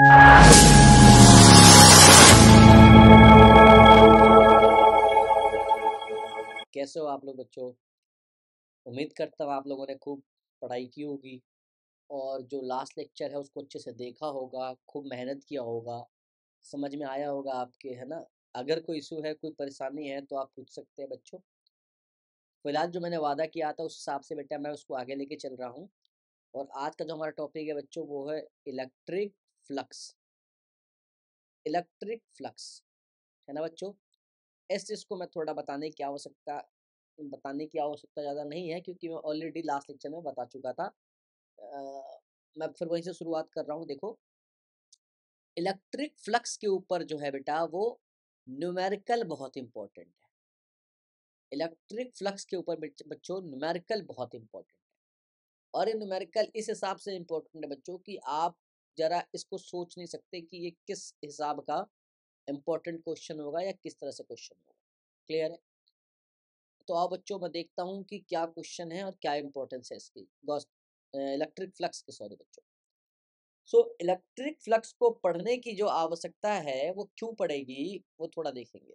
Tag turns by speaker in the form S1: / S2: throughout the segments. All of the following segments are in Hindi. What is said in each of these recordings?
S1: कैसे हो आप लोग बच्चों? उम्मीद करता हूँ आप लोगों ने खूब पढ़ाई की होगी और जो लास्ट लेक्चर है उसको अच्छे से देखा होगा, खूब मेहनत किया होगा, समझ में आया होगा आपके, है ना? अगर कोई इशू है, कोई परेशानी है तो आप पूछ सकते हैं बच्चों। फिलहाल जो मैंने वादा किया था उस हिसाब से बेटा मैं उसको आगे लेके चल रहा हूँ। और आज का जो हमारा टॉपिक है बच्चों वो है इलेक्ट्रिक फ्लक्स। इलेक्ट्रिक फ्लक्स, है ना बच्चों? इस चीज़ को मैं थोड़ा बताने की आवश्यकता ज़्यादा नहीं है, क्योंकि मैं ऑलरेडी लास्ट लेक्चर में बता चुका था। मैं फिर वहीं से शुरुआत कर रहा हूँ। देखो, इलेक्ट्रिक फ्लक्स के ऊपर जो है बेटा वो न्यूमेरिकल बहुत इंपॉर्टेंट है। इलेक्ट्रिक फ्लक्स के ऊपर बच्चों न्यूमेरिकल बहुत इंपॉर्टेंट है। और ये न्यूमेरिकल इस हिसाब से इंपॉर्टेंट है बच्चों कि आप जरा इसको सोच नहीं सकते कि ये किस हिसाब का इंपॉर्टेंट क्वेश्चन होगा या किस तरह से क्वेश्चन होगा। क्लियर है? तो आओ बच्चों, मैं देखता हूँ कि क्या क्वेश्चन है और क्या इंपॉर्टेंस है इसकी इलेक्ट्रिक फ्लक्स की। सॉरी बच्चों। सो इलेक्ट्रिक फ्लक्स को पढ़ने की जो आवश्यकता है वो क्यों पड़ेगी वो थोड़ा देखेंगे।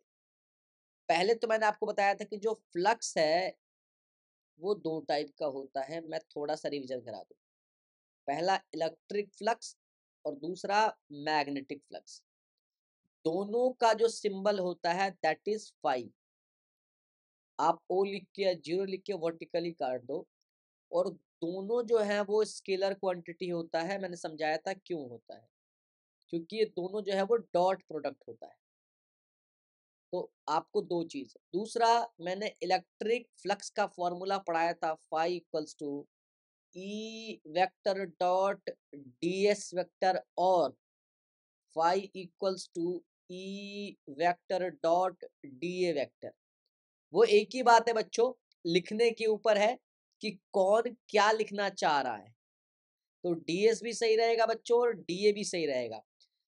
S1: पहले तो मैंने आपको बताया था कि जो फ्लक्स है वो दो टाइप का होता है। मैं थोड़ा सा रिवीजन करा दूं। पहला इलेक्ट्रिक फ्लक्स और दूसरा मैग्नेटिक फ्लक्स। दोनों का जो सिंबल होता है दैट इज फाई। आप ओ लिख के या जीरो लिख के वर्टिकली काट दो। और दोनों जो है वो स्केलर क्वांटिटी होता है। मैंने समझाया था क्यों होता है, क्योंकि ये दोनों जो है वो डॉट प्रोडक्ट होता है। तो आपको दो चीज। दूसरा, मैंने इलेक्ट्रिक फ्लक्स का फॉर्मूला पढ़ाया था, phi equals to E vector dot D S vector और phi equals to E vector dot D A vector. वो एक ही बात है बच्चों, लिखने के ऊपर है कि कौन क्या लिखना चाह रहा है। तो डीएस भी सही रहेगा बच्चों और डीए भी सही रहेगा।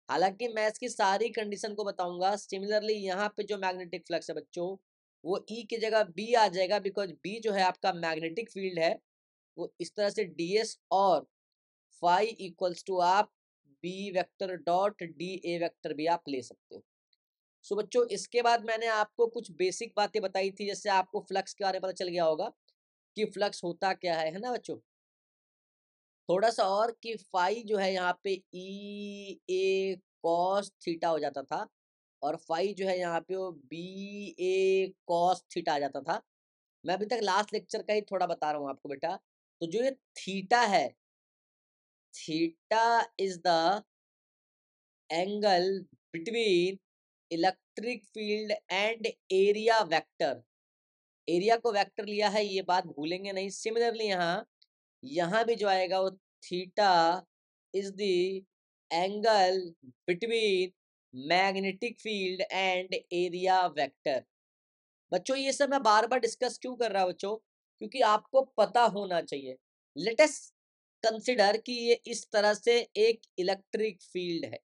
S1: हालांकि मैं इसकी सारी कंडीशन को बताऊंगा। सिमिलरली यहाँ पे जो मैग्नेटिक फ्लक्स है बच्चों वो ई की जगह बी आ जाएगा, बिकॉज बी जो है आपका मैग्नेटिक फील्ड है। वो इस तरह से डीएस और फाई इक्वल्स टू आप B vector dot D A vector भी आप ले सकते हो। सो बच्चों, इसके बाद मैंने आपको कुछ बेसिक बातें बताई थी, जैसे आपको फ्लक्स के बारे में पता चल गया होगा कि फ्लक्स होता क्या है ना बच्चों? थोड़ा सा और कि फाई जो है यहाँ पे ई ए कॉस थीटा हो जाता था और फाई जो है यहाँ पे वो बी ए कॉस थीटा आ जाता था। मैं अभी तक लास्ट लेक्चर का ही थोड़ा बता रहा हूँ आपको बेटा। तो जो ये थीटा है, theta is the angle between electric field and area vector. Area को वेक्टर लिया है, ये बात भूलेंगे नहीं। सिमिलरली यहाँ भी जो आएगा वो theta is the angle between magnetic field and area vector. बच्चों ये सब मैं बार बार डिस्कस क्यों कर रहा हूं बच्चों? क्योंकि आपको पता होना चाहिए। लेट अस कंसिडर कि ये इस तरह से एक इलेक्ट्रिक फील्ड है।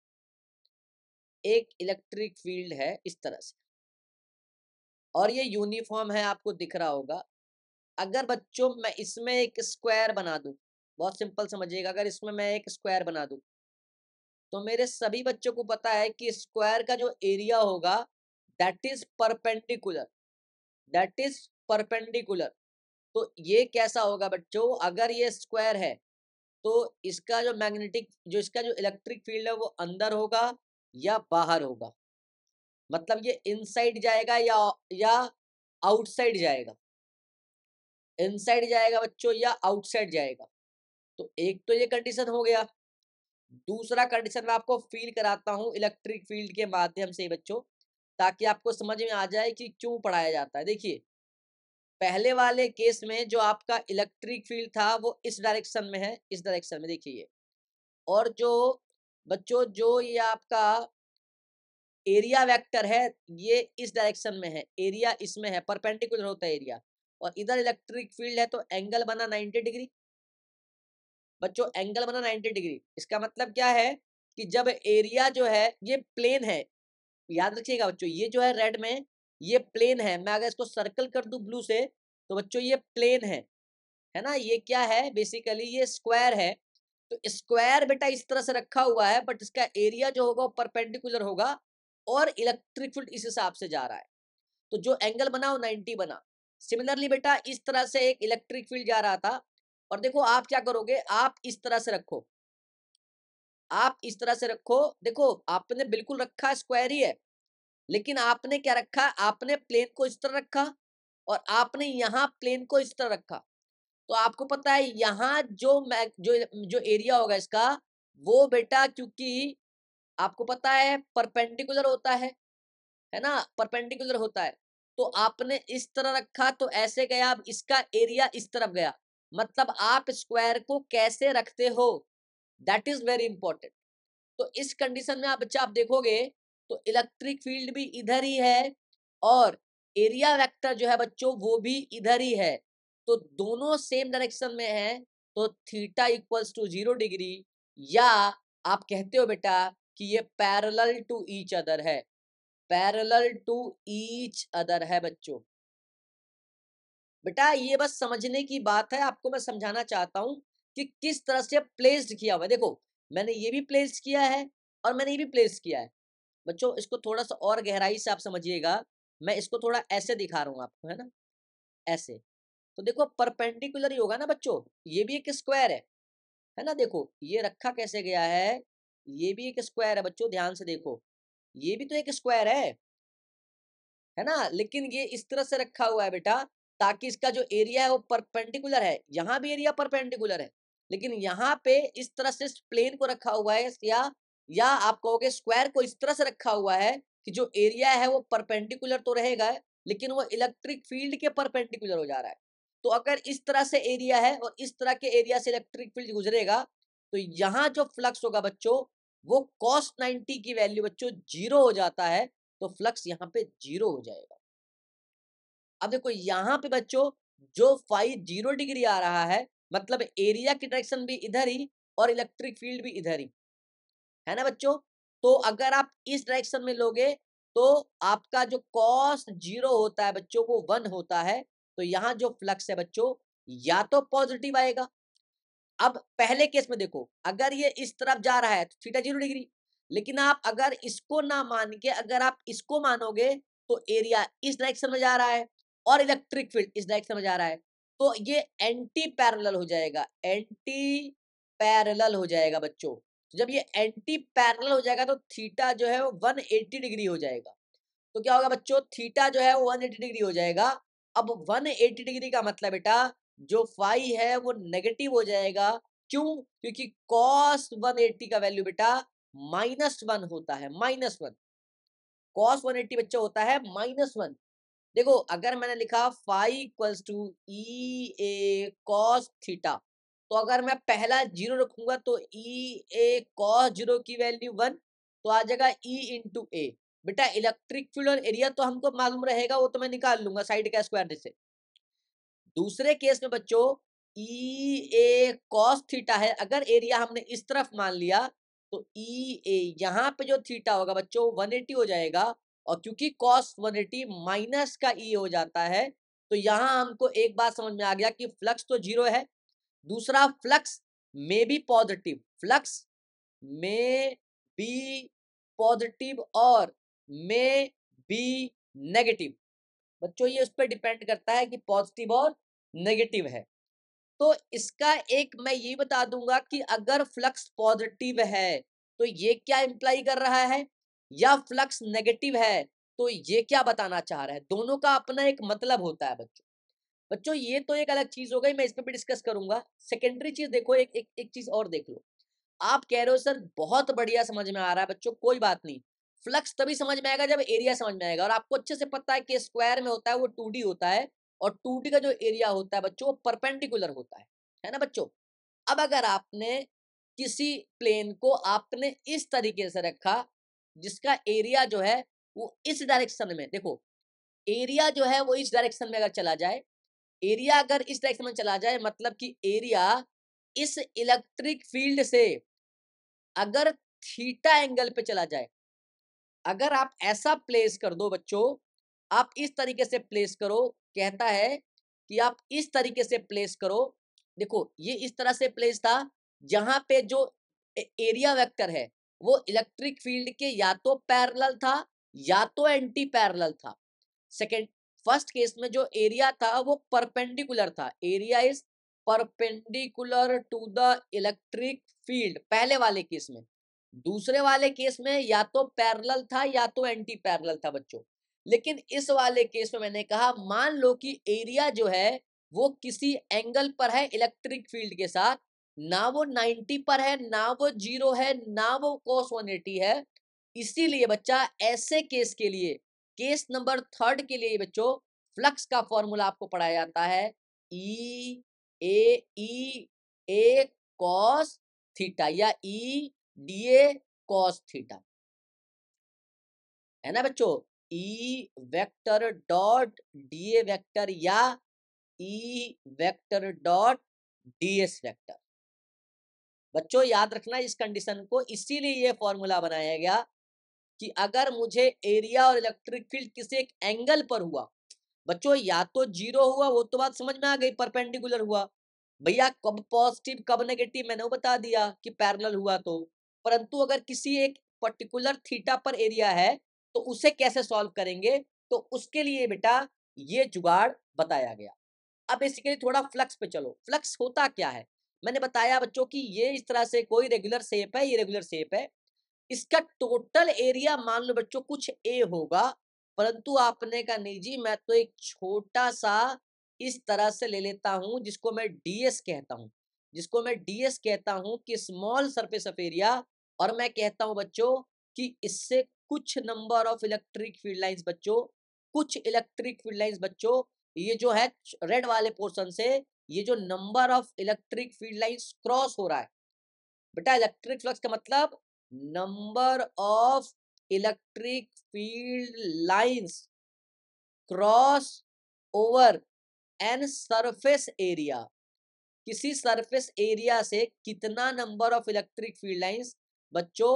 S1: एक इलेक्ट्रिक फील्ड है इस तरह से और ये यूनिफॉर्म है, आपको दिख रहा होगा। अगर बच्चों मैं इसमें एक स्क्वायर बना दूं, बहुत सिंपल समझिएगा, अगर इसमें मैं एक स्क्वायर बना दूं तो मेरे सभी बच्चों को पता है कि स्क्वायर का जो एरिया होगा that is perpendicular. That is perpendicular. तो ये कैसा होगा बच्चों? अगर ये स्क्वायर है तो इसका जो इसका जो इलेक्ट्रिक फील्ड है वो अंदर होगा या बाहर होगा? मतलब ये इनसाइड जाएगा या आउटसाइड जाएगा? इनसाइड जाएगा बच्चों या आउटसाइड जाएगा? तो एक तो ये कंडीशन हो गया। दूसरा कंडीशन मैं आपको फील कराता हूं इलेक्ट्रिक फील्ड के माध्यम से बच्चों, ताकि आपको समझ में आ जाए कि क्यों पढ़ाया जाता है। देखिए, पहले वाले केस में जो आपका इलेक्ट्रिक फील्ड था वो इस डायरेक्शन में है, इस डायरेक्शन में देखिए। और जो बच्चों जो ये आपका एरिया वेक्टर है ये इस डायरेक्शन में है, एरिया इसमें है, परपेंडिकुलर होता है एरिया। और इधर इलेक्ट्रिक फील्ड है तो एंगल बना 90 डिग्री। बच्चों एंगल बना 90 डिग्री। इसका मतलब क्या है कि जब एरिया जो है ये प्लेन है, याद रखिएगा बच्चों, ये जो है रेड में ये प्लेन है। मैं अगर इसको सर्कल कर दूं ब्लू से तो बच्चों ये प्लेन है ना? ये क्या है? बेसिकली ये स्क्वायर है। तो स्क्वायर बेटा इस तरह से रखा हुआ है, बट इसका एरिया जो होगा वो परपेंडिकुलर होगा और इलेक्ट्रिक फील्ड इस हिसाब से जा रहा है, तो जो एंगल बना वो 90 बना। सिमिलरली बेटा इस तरह से एक इलेक्ट्रिक फील्ड जा रहा था, और देखो आप क्या करोगे, आप इस तरह से रखो, आप इस तरह से रखो, देखो आपने बिल्कुल रखा स्क्वायर ही है, लेकिन आपने क्या रखा, आपने प्लेन को इस तरह रखा और आपने यहाँ प्लेन को इस तरह रखा। तो आपको पता है यहाँ जो एरिया होगा इसका, वो बेटा क्योंकि आपको पता है परपेंडिकुलर होता है ना, परपेंडिकुलर होता है, तो आपने इस तरह रखा तो ऐसे गया, अब इसका एरिया इस तरफ गया, मतलब आप स्क्वायर को कैसे रखते हो, दैट इज वेरी इंपॉर्टेंट। तो इस कंडीशन में आप बच्चा आप देखोगे तो इलेक्ट्रिक फील्ड भी इधर ही है और एरिया वेक्टर जो है बच्चों वो भी इधर ही है, तो दोनों सेम डायरेक्शन में है, तो थीटा इक्वल्स टू 0 डिग्री, या आप कहते हो बेटा कि ये पैरेलल टू ईच अदर है, पैरेलल टू ईच अदर है बच्चों। बेटा ये बस समझने की बात है, आपको मैं समझाना चाहता हूं कि किस तरह से प्लेस्ड किया हुआ है। देखो मैंने ये भी प्लेस किया है और मैंने ये भी प्लेस किया है बच्चों, इसको थोड़ा सा और गहराई से आप समझिएगा, मैं इसको थोड़ा ऐसे दिखा रहा हूँ आपको, है ना, ऐसे। तो देखो परपेंडिकुलर ही होगा ना बच्चों, ये भी एक स्क्वायर है ना, देखो ये रखा कैसे गया है, ये भी एक स्क्वायर है बच्चों, ध्यान से देखो, ये भी तो एक स्क्वायर है ना, लेकिन ये इस तरह से रखा हुआ है बेटा ताकि इसका जो एरिया है वो परपेंडिकुलर है, यहाँ भी एरिया परपेंडिकुलर है, लेकिन यहाँ पे इस तरह से प्लेन को रखा हुआ है, या आप कहोगे स्क्वायर को इस तरह से रखा हुआ है कि जो एरिया है वो परपेंडिकुलर तो रहेगा लेकिन वो इलेक्ट्रिक फील्ड के परपेंडिकुलर हो जा रहा है। तो अगर इस तरह से एरिया है और इस तरह के एरिया से इलेक्ट्रिक फील्ड गुजरेगा, तो यहाँ जो फ्लक्स होगा बच्चों वो cos 90 की वैल्यू बच्चों 0 हो जाता है, तो फ्लक्स यहाँ पे 0 हो जाएगा। अब देखो यहाँ पे बच्चों जो फाई 0 डिग्री आ रहा है, मतलब एरिया की डायरेक्शन भी इधर ही और इलेक्ट्रिक फील्ड भी इधर ही है ना बच्चों। तो अगर आप इस डायरेक्शन में लोगे तो आपका जो cos 0 होता है बच्चों वो 1 होता है, तो यहाँ जो फ्लक्स है बच्चों या तो पॉजिटिव आएगा। अब पहले केस में देखो अगर ये इस तरफ जा रहा है तो थीटा 0 डिग्री, लेकिन आप अगर इसको ना मान के अगर आप इसको मानोगे तो एरिया इस डायरेक्शन में जा रहा है और इलेक्ट्रिक फील्ड इस डायरेक्शन में जा रहा है, तो ये एंटी पैरेलल हो जाएगा, एंटी पैरेलल हो जाएगा बच्चों। तो जब ये एंटी पैरेलल हो जाएगा तो थीटा जो है वो 180 डिग्री हो जाएगा। तो क्या होगा बच्चों, थीटा जो है वो 180 डिग्री हो जाएगा। अब 180 डिग्री का मतलब बेटा जो फाई है वो नेगेटिव हो जाएगा, क्यों, क्योंकि cos 180 का वैल्यू बेटा -1 होता है, -1, cos 180 बच्चा होता है -1। देखो अगर मैंने लिखा phi equals to E A cos theta, तो अगर मैं पहला 0 रखूंगा तो ई ए कॉस 0 की वैल्यू 1, तो आ जाएगा ई इंटू ए। बेटा इलेक्ट्रिक फील्ड और एरिया तो हमको मालूम रहेगा, वो तो मैं निकाल लूंगा साइड का स्क्वायर से। दूसरे केस में बच्चों ई ए कॉस थीटा है, अगर एरिया हमने इस तरफ मान लिया तो ई ए यहाँ पे जो थीटा होगा बच्चों 180 हो जाएगा, और क्योंकि कॉस 180 माइनस का ई हो जाता है, तो यहाँ हमको एक बात समझ में आ गया कि फ्लक्स तो 0 है। दूसरा फ्लक्स में बी पॉजिटिव, फ्लक्स में बी पॉजिटिव और में बी नेगेटिव। बच्चों ये उस पर डिपेंड करता है कि पॉजिटिव और नेगेटिव है। तो इसका एक मैं ये बता दूंगा कि अगर फ्लक्स पॉजिटिव है तो ये क्या इंप्लाई कर रहा है, या फ्लक्स नेगेटिव है तो ये क्या बताना चाह रहा है, दोनों का अपना एक मतलब होता है बच्चों। बच्चों ये तो एक अलग चीज हो गई, मैं इस पे भी डिस्कस करूंगा। सेकेंडरी चीज देखो, एक चीज और देख लो। आप कह रहे हो सर बहुत बढ़िया समझ में आ रहा है बच्चों, कोई बात नहीं, फ्लक्स तभी समझ में आएगा जब एरिया समझ में आएगा, और आपको अच्छे से पता है कि स्क्वायर में होता है वो 2D होता है, और 2D का जो एरिया होता है बच्चों वो परपेंडिकुलर होता है ना बच्चों। अब अगर आपने किसी प्लेन को आपने इस तरीके से रखा जिसका एरिया जो है वो इस डायरेक्शन में, देखो एरिया जो है वो इस डायरेक्शन में अगर चला जाए, एरिया अगर इस डायरेक्शन में चला जाए मतलब कि एरिया इस इलेक्ट्रिक फील्ड से अगर थीटा एंगल पे चला जाए, अगर आप ऐसा प्लेस कर दो बच्चों, आप इस तरीके से प्लेस करो, कहता है कि आप इस तरीके से प्लेस करो, देखो ये इस तरह से प्लेस था, जहां पे जो एरिया वेक्टर है वो इलेक्ट्रिक फील्ड के या तो पैरेलल था या तो एंटी पैरेलल था। सेकेंड, फर्स्ट केस में जो एरिया था वो परपेंडिकुलर था, area is perpendicular to the electric field पहले वाले केस में। दूसरे वाले केस में या तो पैरेलल था या तो एंटी पैरेलल था बच्चों। लेकिन इस वाले केस में मैंने कहा मान लो कि एरिया जो है वो किसी एंगल पर है इलेक्ट्रिक फील्ड के साथ, ना वो 90 पर है, ना वो 0 है, ना वो cos 180 है। इसीलिए बच्चा ऐसे केस के लिए, केस नंबर थर्ड के लिए बच्चों फ्लक्स का फॉर्मूला आपको पढ़ाया जाता है ई ए कॉस थीटा या E D A cos theta, है ना बच्चों। E vector dot D A vector या E vector dot D S vector. बच्चों याद रखना इस कंडीशन को, इसीलिए ये फॉर्मूला बनाया गया कि अगर मुझे एरिया और इलेक्ट्रिक फील्ड किसी एक एंगल पर हुआ, बच्चों या तो 0 हुआ, वो तो बात समझ में आ गई, परपेंडिकुलर हुआ। भैया कब पॉजिटिव कब नेगेटिव मैंने वो बता दिया कि पैरेलल हुआ तो। परंतु अगर किसी एक पर्टिकुलर थीटा पर एरिया है तो उसे कैसे सॉल्व करेंगे, तो उसके लिए बेटा ये जुगाड़ बताया गया। अब बेसिकली थोड़ा फ्लक्स पे चलो। फ्लक्स होता क्या है, मैंने बताया बच्चों कि ये इस तरह से कोई रेगुलर शेप है, ये रेगुलर शेप है, इसका टोटल एरिया मान लो बच्चों कुछ ए होगा, परंतु आपने कहा नहीं जी मैं तो एक छोटा सा इस तरह से ले लेता हूं जिसको मैं डीएस कहता हूं, जिसको मैं डीएस कहता हूं कि स्मॉल सरफेस ऑफ एरिया। और मैं कहता हूं बच्चों कि इससे कुछ number of electric field lines बच्चों, कुछ इलेक्ट्रिक फील्ड लाइंस बच्चों, ये जो है रेड वाले पोर्शन से ये जो number of electric field lines cross हो रहा है बेटा, इलेक्ट्रिक फ्लक्स का मतलब number of electric field lines cross over an surface area. किसी सरफेस एरिया से कितना number of electric field lines बच्चों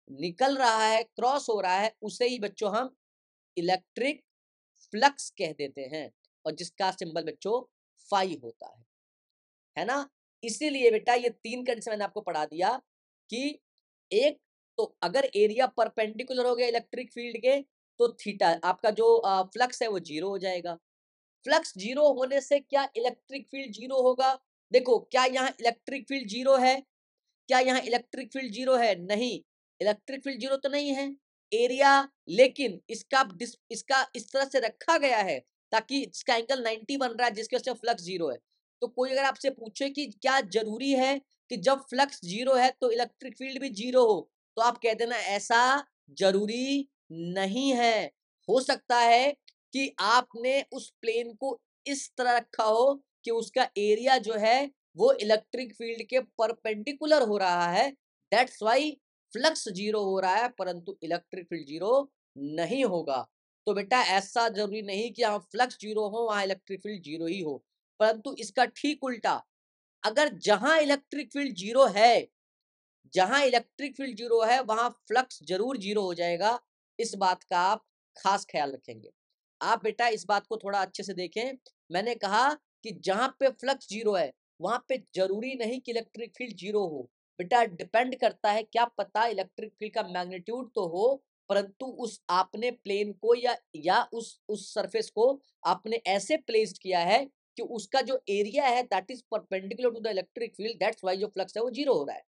S1: निकल रहा है, क्रॉस हो रहा है, उसे ही बच्चों हम इलेक्ट्रिक फ्लक्स कह देते हैं, और जिसका सिंबल बच्चों फाई होता है ना। इसीलिए बेटा ये तीन कंडीशन मैंने आपको पढ़ा दिया कि एक तो अगर एरिया परपेंडिकुलर हो गया इलेक्ट्रिक फील्ड के तो थीटा आपका जो फ्लक्स है वो 0 हो जाएगा। फ्लक्स 0 होने से क्या इलेक्ट्रिक फील्ड 0 होगा? देखो क्या यहाँ इलेक्ट्रिक फील्ड 0 है? क्या यहाँ इलेक्ट्रिक फील्ड 0 है? नहीं, इलेक्ट्रिक फील्ड 0 तो नहीं है। एरिया, लेकिन इसका इस तरह से रखा गया है ताकि इसका एंगल 90 बन रहा है जिसकी वजह से फ्लक्स 0 है। तो कोई अगर आपसे पूछे कि क्या जरूरी है कि जब फ्लक्स 0 है तो इलेक्ट्रिक फील्ड भी 0 हो, तो आप कह देना ऐसा जरूरी नहीं है। हो सकता है कि आपने उस प्लेन को इस तरह रखा हो कि उसका एरिया जो है वो इलेक्ट्रिक फील्ड के परपेंडिकुलर हो रहा है, दैट्स वाई फ्लक्स 0 हो रहा है, परंतु इलेक्ट्रिक फील्ड 0 नहीं होगा। तो बेटा ऐसा जरूरी नहीं कि यहाँ फ्लक्स 0 हो वहां इलेक्ट्रिक फील्ड 0 ही हो, परंतु इसका ठीक उल्टा, अगर जहां इलेक्ट्रिक फील्ड 0 है, जहां इलेक्ट्रिक फील्ड 0 है वहां फ्लक्स जरूर 0 हो जाएगा। इस बात का आप खास ख्याल रखेंगे। आप बेटा इस बात को थोड़ा अच्छे से देखें। मैंने कहा कि जहां पे फ्लक्स 0 है वहां पे जरूरी नहीं कि इलेक्ट्रिक फील्ड 0 हो। बेटा डिपेंड करता है, क्या पता इलेक्ट्रिक फील्ड का मैग्नीट्यूड तो हो, परंतु उस आपने प्लेन को या उस सरफेस को आपने ऐसे प्लेस्ड किया है कि उसका जो एरिया है that is perpendicular to the electric field, that's why जो फ्लक्स है वो 0 हो रहा है।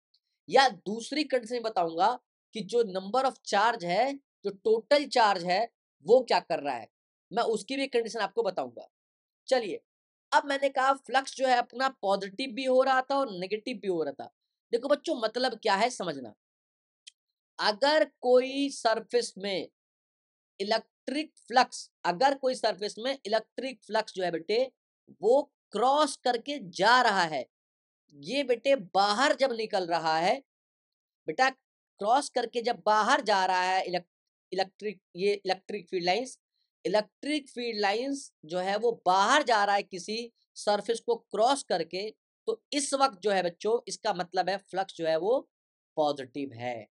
S1: या दूसरी कंडीशन बताऊंगा कि जो नंबर ऑफ चार्ज है, जो टोटल चार्ज है वो क्या कर रहा है, मैं उसकी भी कंडीशन आपको बताऊंगा। चलिए, अब मैंने कहा फ्लक्स जो है अपना पॉजिटिव भी हो रहा था और नेगेटिव भी हो रहा था। देखो बच्चों मतलब क्या है समझना, अगर कोई सरफेस में इलेक्ट्रिक फ्लक्स, अगर कोई सरफेस में इलेक्ट्रिक फ्लक्स जो है बेटे वो क्रॉस करके जा रहा है, ये बेटे बाहर जब निकल रहा है, बेटा क्रॉस करके जब बाहर जा रहा है इलेक्ट्रिक फील्ड लाइंस जो है वो बाहर जा रहा है किसी सरफेस को क्रॉस करके, तो इस वक्त जो है बच्चों इसका मतलब है फ्लक्स जो है वो पॉजिटिव है।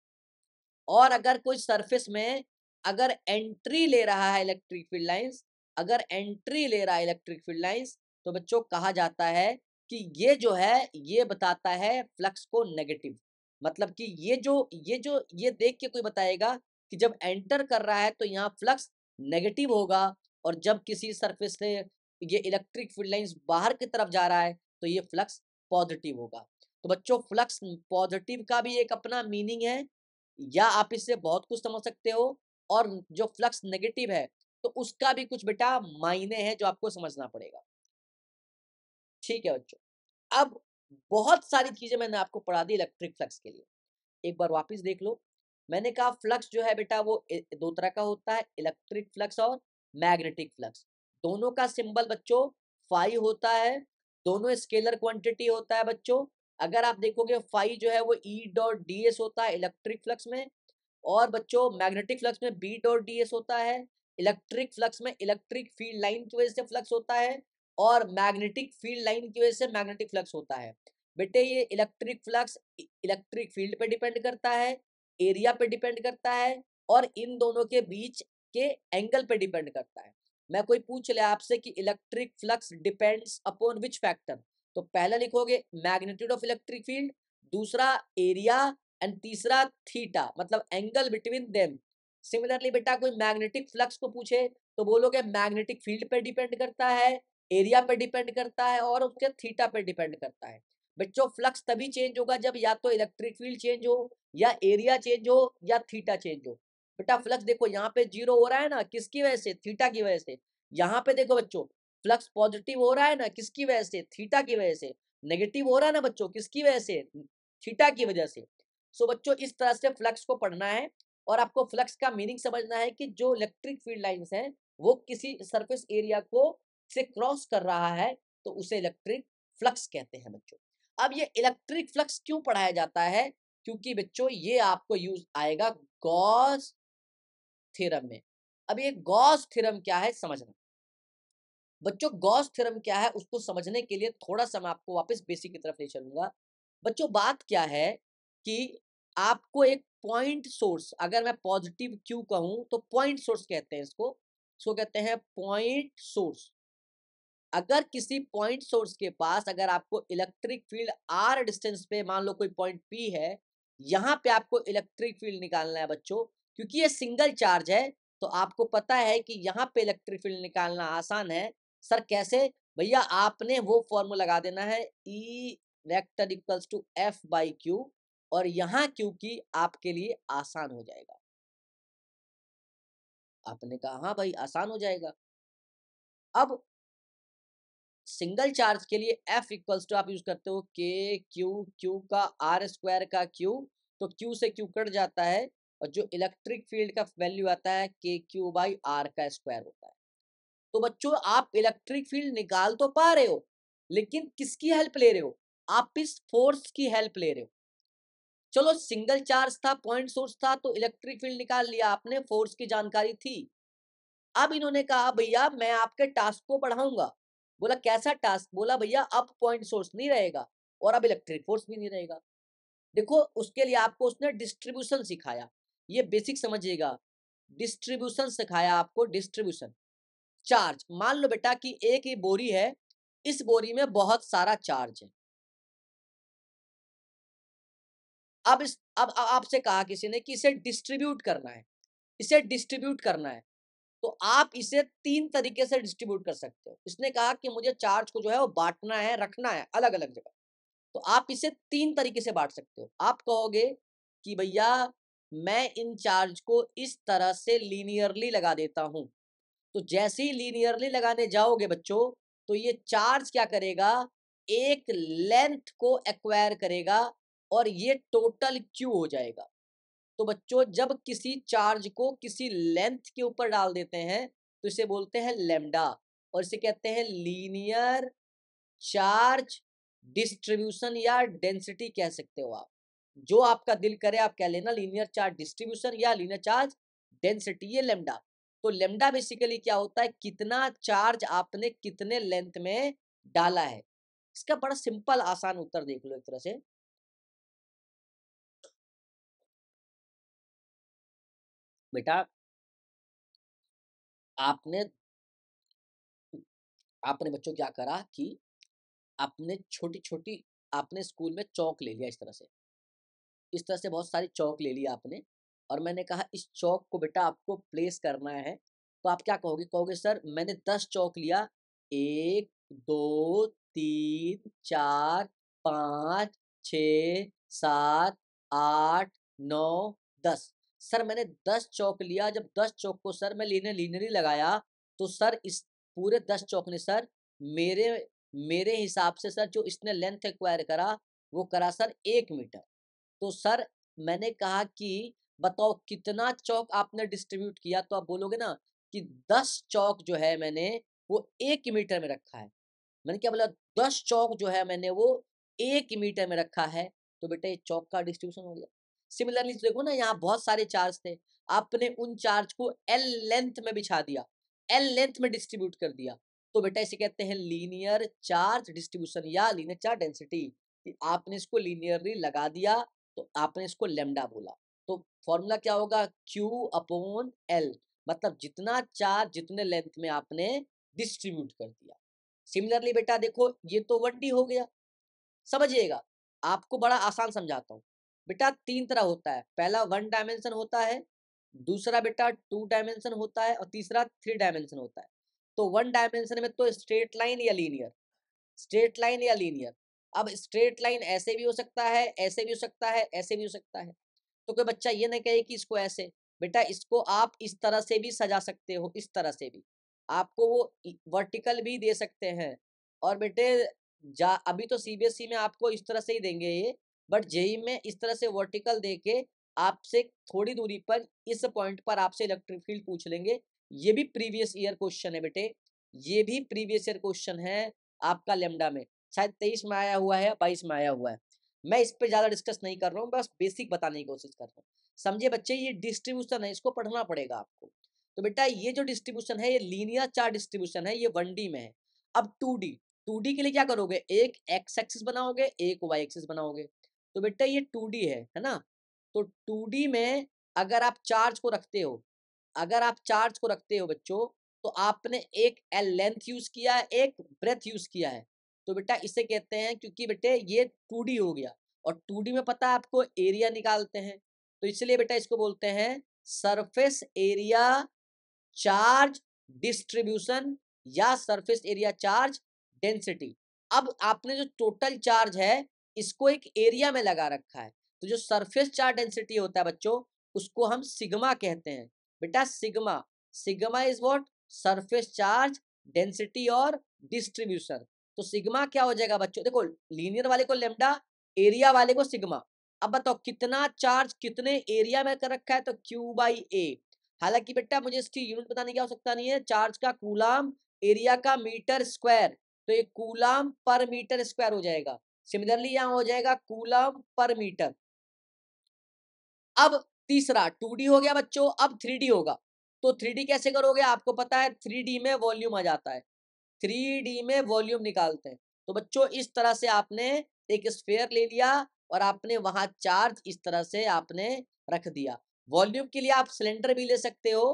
S1: और अगर कोई सरफेस में अगर एंट्री ले रहा है इलेक्ट्रिक फील्ड लाइंस, अगर एंट्री ले रहा है इलेक्ट्रिक फील्ड लाइंस, तो बच्चों कहा जाता है कि ये जो है ये बताता है फ्लक्स को नेगेटिव, मतलब कि ये देख के कोई बताएगा कि जब एंटर कर रहा है तो यहाँ फ्लक्स नेगेटिव होगा, और जब किसी सरफेस से ये इलेक्ट्रिक फील्ड लाइंस बाहर की तरफ जा रहा है तो ये फ्लक्स पॉजिटिव होगा। तो बच्चों फ्लक्स पॉजिटिव का भी एक अपना मीनिंग है, या आप इससे बहुत कुछ समझ सकते हो, और जो फ्लक्स नेगेटिव है तो उसका भी कुछ बेटा मायने हैं जो आपको समझना पड़ेगा। ठीक है बच्चों, अब बहुत सारी चीजें मैंने आपको पढ़ा दी इलेक्ट्रिक फ्लक्स के लिए। एक बार वापस देख लो। मैंने कहा फ्लक्स जो है बेटा वो दो तरह का होता है, इलेक्ट्रिक फ्लक्स और मैग्नेटिक फ्लक्स। दोनों का सिंबल बच्चों फाई होता है, दोनों स्केलर क्वांटिटी होता है बच्चों। अगर आप देखोगे फाई जो है वो ई डॉट डी एस होता है इलेक्ट्रिक फ्लक्स में, और बच्चों मैग्नेटिक फ्लक्स में बी डॉट डी एस होता है। इलेक्ट्रिक फ्लक्स में इलेक्ट्रिक फील्ड लाइन की वजह से फ्लक्स होता है, और मैग्नेटिक फील्ड लाइन की वजह से मैग्नेटिक फ्लक्स होता है। बेटे ये इलेक्ट्रिक फ्लक्स इलेक्ट्रिक फील्ड पे डिपेंड करता है, एरिया पे डिपेंड करता है, और इन दोनों के बीच के एंगल पे डिपेंड करता है। मैं कोई पूछ ले आपसे कि electric flux depends upon which factor, तो पहला लिखोगे मैग्नीट्यूड ऑफ इलेक्ट्रिक फील्ड, दूसरा एरिया, एंड तीसरा थीटा, मतलब एंगल बिटवीन देम। सिमिलरली बेटा कोई मैग्नेटिक फ्लक्स को पूछे तो बोलोगे मैग्नेटिक फील्ड पे डिपेंड करता है, एरिया पे डिपेंड करता है, और उसके थीटा पे डिपेंड करता है। बच्चों फ्लक्स तभी चेंज होगा जब या तो इलेक्ट्रिक फील्ड चेंज हो, या एरिया चेंज हो, या थीटा चेंज हो। बेटा फ्लक्स देखो यहाँ पे जीरो हो रहा है ना, किसकी वजह से? थीटा की वजह से। यहाँ पे देखो बच्चों फ्लक्स पॉजिटिव हो रहा है ना, किसकी वजह से? थीटा की वजह से। नेगेटिव हो रहा है ना बच्चों, किसकी वजह से? थीटा की वजह से। सो बच्चों इस तरह से फ्लक्स को पढ़ना है, और आपको फ्लक्स का मीनिंग समझना है कि जो इलेक्ट्रिक फील्ड लाइंस हैं वो किसी सरफेस एरिया को से क्रॉस कर रहा है तो उसे इलेक्ट्रिक फ्लक्स कहते हैं बच्चों। अब ये इलेक्ट्रिक फ्लक्स क्यों पढ़ाया जाता है? क्योंकि बच्चों ये आपको यूज आएगा गॉस थ्योरम में। अब ये गॉस थ्योरम क्या है समझना। बच्चों गॉस थ्योरम क्या है उसको समझने के लिए थोड़ा सा मैं आपको वापस बेसिक की तरफ ले चलूंगा। बच्चों बात क्या है कि आपको एक पॉइंट सोर्स, अगर मैं पॉजिटिव क्यू कहूं तो पॉइंट सोर्स कहते हैं इसको कहते हैं पॉइंट सोर्स। अगर किसी पॉइंट सोर्स के पास अगर आपको इलेक्ट्रिक फील्ड आर डिस्टेंस पे, मान लो कोई पॉइंट पी है, यहाँ पे आपको इलेक्ट्रिक फील्ड निकालना है बच्चों, क्योंकि ये सिंगल चार्ज है तो आपको पता है कि यहाँ पे इलेक्ट्रिक फील्ड निकालना आसान है। सर कैसे? भैया आपने वो फॉर्मूला लगा देना है E vector equals to F by q, और यहाँ क्यू की आपके लिए आसान हो जाएगा। आपने कहा हाँ भाई आसान हो जाएगा। अब सिंगल चार्ज के लिए F इक्वल्स टू आप यूज करते हो के क्यू, क्यू का आर स्क्वायर का क्यू, तो क्यू से क्यू कट जाता है, और जो इलेक्ट्रिक फील्ड का वैल्यू आता है के क्यू बाई आर का स्क्वायर होता है। तो बच्चों आप इलेक्ट्रिक फील्ड निकाल तो पा रहे हो, लेकिन किसकी हेल्प ले रहे हो? आप इस फोर्स की हेल्प ले रहे हो। चलो सिंगल चार्ज था, पॉइंट सोर्स था, तो इलेक्ट्रिक फील्ड निकाल लिया आपने, फोर्स की जानकारी थी। अब इन्होंने कहा भैया मैं आपके टास्क को बढ़ाऊंगा। बोला कैसा टास्क? बोला भैया अब पॉइंट सोर्स नहीं रहेगा, और अब इलेक्ट्रिक फोर्स भी नहीं रहेगा। देखो उसके लिए आपको उसने डिस्ट्रीब्यूशन सिखाया, ये बेसिक समझिएगा। डिस्ट्रीब्यूशन सिखाया आपको, डिस्ट्रीब्यूशन। चार्ज, मान लो बेटा कि एक ही बोरी है, इस बोरी में बहुत सारा चार्ज है। अब आपसे कहा किसी ने कि इसे डिस्ट्रीब्यूट करना है, इसे डिस्ट्रीब्यूट करना है, तो आप इसे तीन तरीके से डिस्ट्रीब्यूट कर सकते हो। इसने कहा कि मुझे चार्ज को जो है वो बांटना है, रखना है अलग अलग जगह, तो आप इसे तीन तरीके से बांट सकते हो। आप कहोगे कि भैया मैं इन चार्ज को इस तरह से लीनियरली लगा देता हूं, तो जैसे ही लीनियरली लगाने जाओगे बच्चों तो ये चार्ज क्या करेगा, एक लेंथ को एक्वायर करेगा, और ये टोटल क्यू हो जाएगा। तो बच्चों जब किसी चार्ज को किसी लेंथ के ऊपर डाल देते हैं तो इसे बोलते हैं लेमडा, और इसे कहते हैं लीनियर चार्ज डिस्ट्रीब्यूशन, या डेंसिटी कह सकते हो आप। जो आपका दिल करे आप कह लेना, लीनियर चार्ज डिस्ट्रीब्यूशन या लीनियर चार्ज डेंसिटी, ये लेमडा। तो लेमडा बेसिकली क्या होता है, कितना चार्ज आपने कितने लेंथ में डाला है। इसका बड़ा सिंपल आसान उत्तर देख लो एक तरह से। बेटा आपने आपने बच्चों क्या करा कि आपने छोटी-छोटी आपने स्कूल में चॉक ले लिया इस तरह से बहुत सारी चॉक ले लिया आपने और मैंने कहा इस चॉक को बेटा आपको प्लेस करना है, तो आप क्या कहोगे? कहोगे सर मैंने 10 चॉक लिया 1, 2, 3, 4, 5, 6, 7, 8, 9, 10 सर मैंने 10 चॉक लिया, जब 10 चॉक को सर मैं लीनियरली लगाया, तो सर इस पूरे 10 चॉक ने सर मेरे मेरे हिसाब से सर जो इसने लेंथ एक्वायर करा, वो करा सर 1 मीटर। तो सर मैंने कहा कि बताओ कितना चौक आपने डिस्ट्रीब्यूट किया, तो आप बोलोगे ना कि 10 चौक जो है मैंने वो 1 मीटर में रखा है। मैंने क्या बोला 10 चौक जो है मैंने वो 1 मीटर में रखा है, तो बेटा ये चौक का डिस्ट्रीब्यूशन हो गया। सिमिलरली देखो ना यहाँ बहुत सारे चार्ज थे, आपने उन चार्ज को एल लेंथ में बिछा दिया, एल लेंथ में डिस्ट्रीब्यूट कर दिया, तो बेटा इसे कहते हैं लीनियर चार्ज डिस्ट्रीब्यूशन या लीनियर चार्ज डेंसिटी। आपने इसको लीनियरली लगा दिया, तो आपने इसको लेमडा बोला। तो फॉर्मूला क्या होगा? Q अपॉन L, मतलब जितना चार्ज जितने लेंथ में आपने डिस्ट्रीब्यूट कर दिया। सिमिलरली बेटा देखो ये तो 1D हो गया, समझिएगा आपको बड़ा आसान समझाता हूँ। बेटा 3 तरह होता है, पहला 1 डायमेंशन होता है, दूसरा बेटा 2 डायमेंशन होता है और तीसरा 3 डायमेंशन होता है। तो 1 डायमेंशन में तो स्ट्रेट लाइन या लीनियर, स्ट्रेट लाइन या लीनियर। अब स्ट्रेट लाइन ऐसे भी हो सकता है, ऐसे भी हो सकता है, ऐसे भी हो सकता है। तो कोई बच्चा ये ना कहे कि इसको ऐसे, बेटा इसको आप इस तरह से भी सजा सकते हो, इस तरह से भी आपको वो वर्टिकल भी दे सकते हैं। और बेटे जा अभी तो सीबीएसई में आपको इस तरह से ही देंगे ये, बट जेई में इस तरह से वर्टिकल दे के आपसे थोड़ी दूरी पर इस पॉइंट पर आपसे इलेक्ट्रिक फील्ड पूछ लेंगे। ये भी प्रीवियस ईयर क्वेश्चन है बेटे, ये भी प्रीवियस ईयर क्वेश्चन है आपका लेमडा में, शायद 23 में आया हुआ है या 22 में आया हुआ है। मैं इस पे ज़्यादा डिस्कस नहीं कर रहा हूँ, बस बेसिक बताने की कोशिश कर रहा हूँ। समझे बच्चे, ये डिस्ट्रीब्यूशन है, इसको पढ़ना पड़ेगा आपको। तो बेटा ये जो डिस्ट्रीब्यूशन है ये लीनियर चार्ज डिस्ट्रीब्यूशन है, ये 1D में है। अब 2D, 2D के लिए क्या करोगे? एक एक्स एक्सिस बनाओगे, एक वाई एक्सिस बनाओगे। तो बेटा ये 2D है ना? तो 2D में अगर आप चार्ज को रखते हो, अगर आप चार्ज को रखते हो बच्चों, तो आपने एक एल लेंथ यूज किया है, एक ब्रेथ यूज किया है। तो बेटा इसे कहते हैं, क्योंकि बेटे ये 2D हो गया और 2D में पता है आपको एरिया निकालते हैं, तो इसलिए बेटा इसको बोलते हैं सरफेस एरिया चार्ज डिस्ट्रीब्यूशन या सरफेस एरिया चार्ज डेंसिटी। अब आपने जो टोटल चार्ज है इसको एक एरिया में लगा रखा है, तो जो सरफेस चार्ज डेंसिटी होता है बच्चों, उसको हम सिग्मा कहते हैं। बेटा sigma, sigma is what? Surface charge density और डिस्ट्रीब्यूशन। तो सिग्मा क्या हो जाएगा बच्चों? देखो लीनियर वाले को लेमडा, एरिया वाले को सिग्मा। अब बताओ कितना चार्ज कितने एरिया में कर रखा है, तो Q/A। हालांकि बेटा मुझे इसकी यूनिट बताने की आवश्यकता नहीं है, चार्ज का कूलाम, एरिया का मीटर स्क्वायर, तो ये कूलाम पर मीटर स्क्वायर हो जाएगा। सिमिलरली यहाँ हो जाएगा कूलाम पर मीटर। अब तीसरा 2D हो गया बच्चों, अब 3D होगा। तो 3D कैसे करोगे? आपको पता है 3D में वॉल्यूम आ जाता है, 3D में वॉल्यूम निकालते हैं। तो बच्चों इस तरह से आपने एक स्फीयर ले लिया और आपने वहां चार्ज इस तरह से आपने रख दिया। वॉल्यूम के लिए आप सिलेंडर भी ले सकते हो,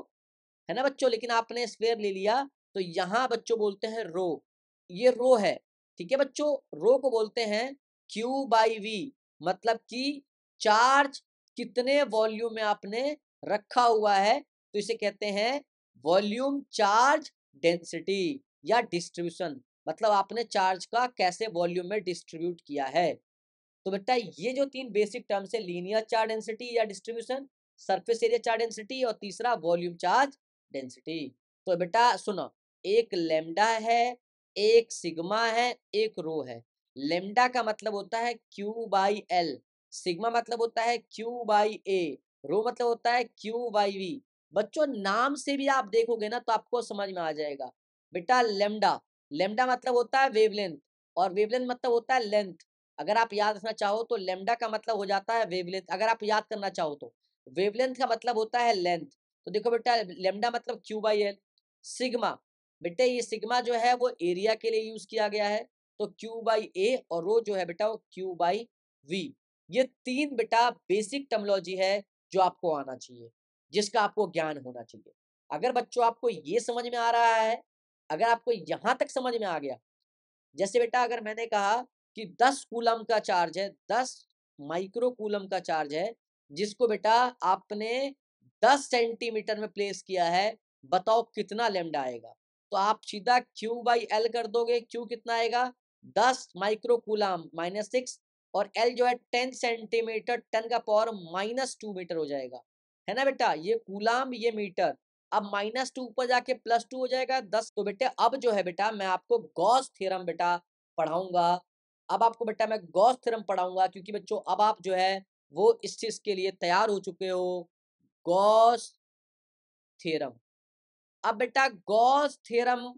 S1: है ना बच्चों, लेकिन आपने स्फीयर ले लिया, तो यहाँ बच्चों बोलते हैं रो, ये रो है। ठीक है बच्चों, रो को बोलते हैं Q/V, मतलब कि चार्ज कितने वॉल्यूम में आपने रखा हुआ है, तो इसे कहते हैं वॉल्यूम चार्ज डेंसिटी या डिस्ट्रीब्यूशन, मतलब आपने चार्ज का कैसे वॉल्यूम में डिस्ट्रीब्यूट किया है। तो बेटा ये जो 3 बेसिक टर्म्स है, लीनियर चार्ज डेंसिटी या distribution, surface area charge density और तीसरा वॉल्यूम चार्ज डेंसिटी। तो बेटा सुनो, एक लेमडा है, एक सिग्मा है, एक रो है। लेमडा का मतलब होता है Q/L, सिग्मा मतलब होता है Q/A, रो मतलब होता है Q/V। बच्चों नाम से भी आप देखोगे ना तो आपको समझ में आ जाएगा। बेटा लेमडा, लेमडा मतलब होता है वेवलेंथ और वेवलेंथ मतलब होता है लेंथ। अगर आप याद रखना चाहो तो लेमडा का मतलब हो जाता है वेवलेंथ, अगर आप याद करना चाहो तो वेवलेंथ का मतलब होता है लेंथ। तो देखो बेटा लेमडा मतलब Q/L। सिग्मा, बेटे ये सिग्मा जो है वो एरिया के लिए यूज किया गया है, तो Q/A, और रो जो है बेटा वो Q/V। ये 3 बेटा बेसिक टर्मिनोलॉजी है जो आपको आना चाहिए, जिसका आपको ज्ञान होना चाहिए। अगर बच्चों आपको ये समझ में आ रहा है, अगर आपको यहाँ तक समझ में आ गया, जैसे बेटा अगर मैंने कहा कि 10 कूलम का चार्ज है, 10 माइक्रो कूलम का चार्ज है, जिसको बेटा आपने 10 सेंटीमीटर में प्लेस किया है, बताओ कितना लैम्डा आएगा। तो आप सीधा Q बाई एल कर दोगे। Q कितना आएगा, 10 माइक्रो कूलम माइनस 6, और एल जो है 10 सेंटीमीटर 10 का पावर माइनस 2 मीटर हो जाएगा, है ना बेटा। ये कूलम ये मीटर, अब -2 ऊपर जाके +2 हो जाएगा 10। तो बेटे अब जो है बेटा मैं आपको गॉस थ्योरम बेटा पढ़ाऊंगा। अब आपको बेटा मैं गॉस थ्योरम पढ़ाऊंगा, क्योंकि बच्चों अब आप जो है वो इस चीज के लिए तैयार हो चुके हो। Gauss theorem. अब बेटा गॉस थ्योरम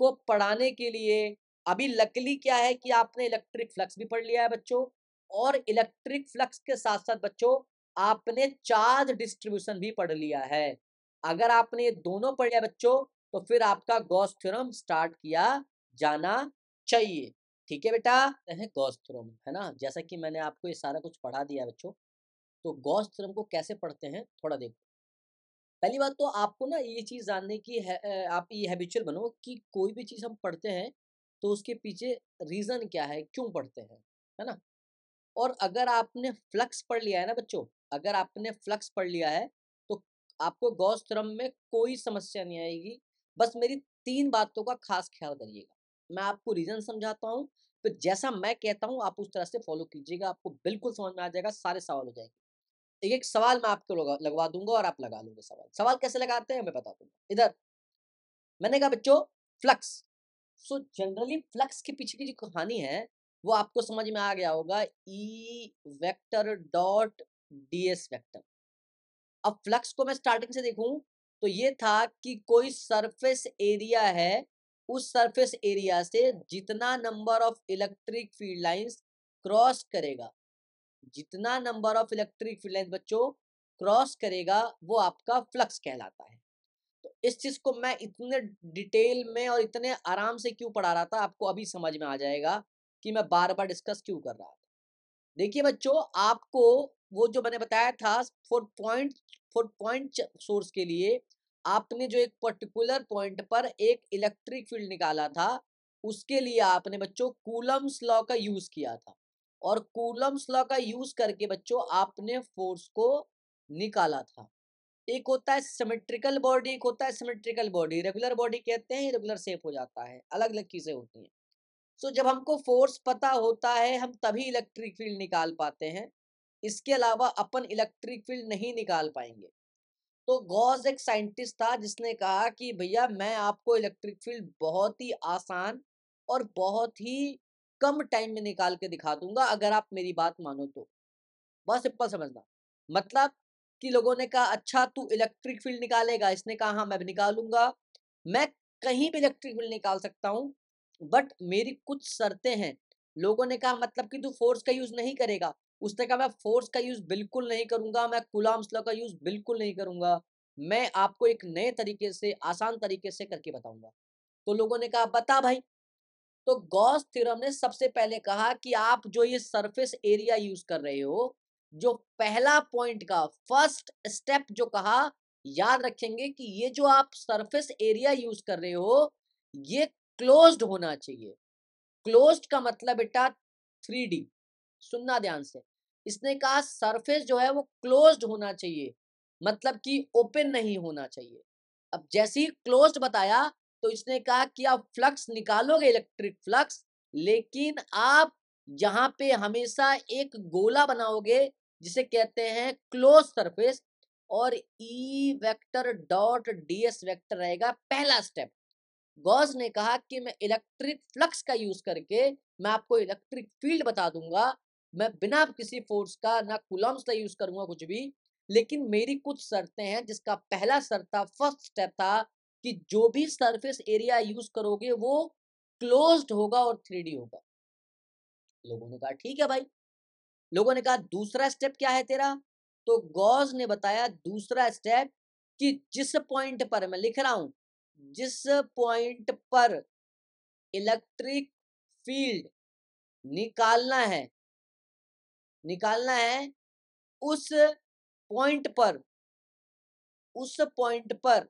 S1: को पढ़ाने के लिए अभी लकीली क्या है कि आपने इलेक्ट्रिक फ्लक्स भी पढ़ लिया है बच्चों, और इलेक्ट्रिक फ्लक्स के साथ साथ बच्चों आपने चार्ज डिस्ट्रीब्यूशन भी पढ़ लिया है। अगर आपने ये दोनों पढ़ लिया बच्चों, तो फिर आपका गॉस थ्योरम स्टार्ट किया जाना चाहिए। ठीक है बेटा, है गॉस थ्योरम, है ना। जैसा कि मैंने आपको ये सारा कुछ पढ़ा दिया बच्चों, तो गॉस थ्योरम को कैसे पढ़ते हैं थोड़ा देखो। पहली बात तो आपको ना ये चीज़ जानने की है, आप ये हैबिचुअल बनो कि कोई भी चीज़ हम पढ़ते हैं तो उसके पीछे रीज़न क्या है, क्यों पढ़ते हैं, है ना। और अगर आपने फ्लक्स पढ़ लिया है ना बच्चों, अगर आपने फ्लक्स पढ़ लिया है, तो आपको गॉस थ्योरम में कोई समस्या नहीं आएगी। बस मेरी 3 बातों का खास ख्याल करिएगा। मैं आपको रीज़न समझाता हूँ, फिर जैसा मैं कहता हूँ आप उस तरह से फॉलो कीजिएगा, आपको बिल्कुल समझ में आ जाएगा, सारे सवाल हो जाएंगे। एक-एक सवाल मैं आपको लगवा दूँगा और आप लगा लोगे सवाल। सवाल कैसे लगाते हैं मैं बता दूँगा। इधर मैंने कहा बच्चों फ्लक्स। सो जनरली फ्लक्स के पीछे की जो कहानी है वो आपको समझ में आ गया होगा, ई वेक्टर डॉट डीएस वेक्टर। अब फ्लक्स को मैं स्टार्टिंग से देखूं तो ये था कि कोई सरफेस एरिया है, उस सरफेस एरिया से जितना number of electric field lines cross करेगा, जितना number of electric field lines बच्चों क्रॉस करेगा वो आपका फ्लक्स कहलाता है। तो इस चीज को मैं इतने डिटेल में और इतने आराम से क्यों पढ़ा रहा था आपको अभी समझ में आ जाएगा कि मैं बार बार डिस्कस क्यों कर रहा था। देखिए बच्चों आपको वो जो मैंने बताया था फॉर पॉइंट सोर्स के लिए आपने जो एक पर्टिकुलर पॉइंट पर एक इलेक्ट्रिक फील्ड निकाला था, उसके लिए आपने बच्चों कूलम्स लॉ का यूज किया था, और कूलम्स लॉ का यूज करके बच्चों आपने फोर्स को निकाला था। एक होता है सिमेट्रिकल बॉडी, एक होता है सिमेट्रिकल बॉडी। रेगुलर बॉडी कहते हैं, इरेगुलर शेप हो जाता है, अलग अलग चीजें होती हैं। सो जब हमको फोर्स पता होता है हम तभी इलेक्ट्रिक फील्ड निकाल पाते हैं, इसके अलावा अपन इलेक्ट्रिक फील्ड नहीं निकाल पाएंगे। तो गॉस एक साइंटिस्ट था जिसने कहा कि भैया मैं आपको इलेक्ट्रिक फील्ड बहुत ही आसान और बहुत ही कम टाइम में निकाल के दिखा दूंगा अगर आप मेरी बात मानो तो। बहुत सिंपल समझना। मतलब कि लोगों ने कहा अच्छा तू इलेक्ट्रिक फील्ड निकालेगा, इसने कहा हाँ मैं भी निकालूंगा। मैं कहीं भी इलेक्ट्रिक फील्ड निकाल सकता हूँ, बट मेरी कुछ शर्तें हैं। लोगों ने कहा मतलब कि तू फोर्स का यूज नहीं करेगा, उसने कहा मैं फोर्स का यूज बिल्कुल नहीं करूंगा, मैं कूलॉम्स लॉ का यूज बिल्कुल नहीं करूंगा, मैं आपको एक नए तरीके से आसान तरीके से करके बताऊंगा। तो लोगों ने कहा बता भाई। तो गॉस थ्योरम ने सबसे पहले कहा कि आप जो ये सरफेस एरिया यूज कर रहे हो, जो पहला पॉइंट का फर्स्ट स्टेप जो कहा, याद रखेंगे कि ये जो आप सरफेस एरिया यूज कर रहे हो ये क्लोज्ड होना चाहिए। क्लोज्ड का मतलब बेटा 3D। सुनना ध्यान से, इसने कहा सरफेस जो है वो क्लोज्ड होना चाहिए, मतलब कि ओपन नहीं होना चाहिए। अब जैसे ही क्लोज्ड बताया तो इसने कहा कि आप फ्लक्स निकालोगे इलेक्ट्रिक फ्लक्स, लेकिन आप यहाँ पे हमेशा एक गोला बनाओगे जिसे कहते हैं क्लोज सरफेस, और ई वेक्टर डॉट डीएस वेक्टर रहेगा पहला स्टेप। गॉस ने कहा कि मैं इलेक्ट्रिक फ्लक्स का यूज करके मैं आपको इलेक्ट्रिक फील्ड बता दूंगा, मैं बिना किसी फोर्स का ना कूलम्स का यूज करूंगा कुछ भी, लेकिन मेरी कुछ शर्तें हैं, जिसका पहला शर्त था, फर्स्ट स्टेप था कि जो भी सरफेस एरिया यूज करोगे वो क्लोज्ड होगा और 3D होगा। लोगों ने कहा ठीक है भाई। लोगों ने कहा दूसरा स्टेप क्या है तेरा। तो गॉस ने बताया दूसरा स्टेप कि जिस पॉइंट पर मैं लिख रहा हूं, जिस पॉइंट पर इलेक्ट्रिक फील्ड निकालना है, निकालना है उस पॉइंट पर, उस पॉइंट पर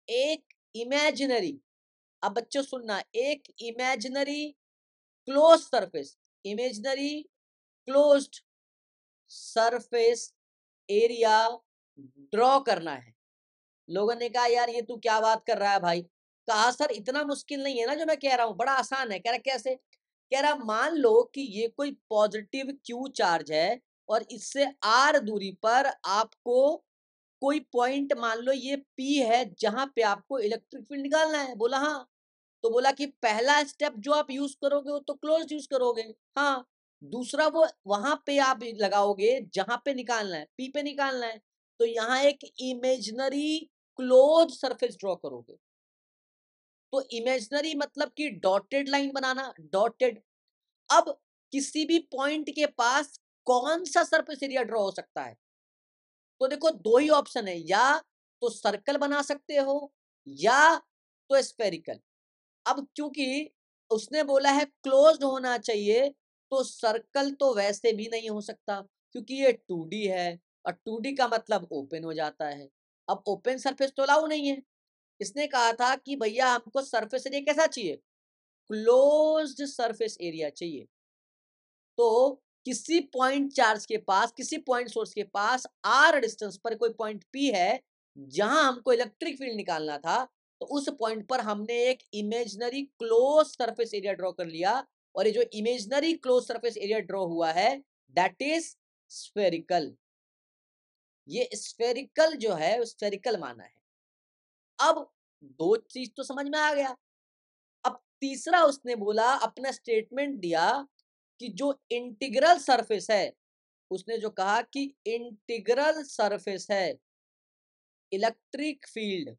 S1: एक इमेजिनरी, अब बच्चों सुनना, एक imaginary close surface, imaginary closed surface area draw करना है। लोगों ने कहा यार ये तू क्या बात कर रहा है भाई। कहा सर इतना मुश्किल नहीं है ना जो मैं कह रहा हूं, बड़ा आसान है। कह रहा कैसे? कह रहा मान लो कि ये कोई पॉजिटिव क्यू चार्ज है और इससे आर दूरी पर आपको कोई पॉइंट, मान लो ये पी है, जहां पे आपको इलेक्ट्रिक फील्ड निकालना है। बोला हाँ। तो बोला कि पहला स्टेप जो आप यूज करोगे वो तो क्लोज यूज करोगे, हाँ। दूसरा वो वहां पे आप लगाओगे जहां पे निकालना है, पी पे निकालना है। तो यहाँ एक इमेजिनरी क्लोज सरफेस ड्रॉ करोगे। तो इमेजिनरी मतलब कि डॉटेड लाइन बनाना, डॉटेड। अब किसी भी पॉइंट के पास कौन सा सरफेस एरिया ड्रॉ हो सकता है? तो देखो दो ही ऑप्शन है, या तो सर्कल बना सकते हो या तो स्फेरिकल। अब क्योंकि उसने बोला है क्लोज्ड होना चाहिए, तो सर्कल तो वैसे भी नहीं हो सकता क्योंकि ये 2D है और 2D का मतलब ओपन हो जाता है। अब ओपन सरफेस तो अलाउ नहीं है। इसने कहा था कि भैया हमको सरफेस एरिया कैसा चाहिए? क्लोज्ड सरफेस एरिया चाहिए। तो किसी पॉइंट चार्ज के पास, किसी पॉइंट सोर्स के पास आर डिस्टेंस पर कोई पॉइंट पी है जहां हमको इलेक्ट्रिक फील्ड निकालना था, तो उस पॉइंट पर हमने एक imaginary close surface area draw कर लिया। और ये जो imaginary close surface area draw हुआ है दैट इज स्फेरिकल। ये स्फेरिकल जो है स्फेरिकल माना है। अब दो चीज तो समझ में आ गया। अब तीसरा उसने बोला, अपना स्टेटमेंट दिया कि जो इंटीग्रल सरफेस है, उसने जो कहा कि इंटीग्रल सरफेस है इलेक्ट्रिक फील्ड,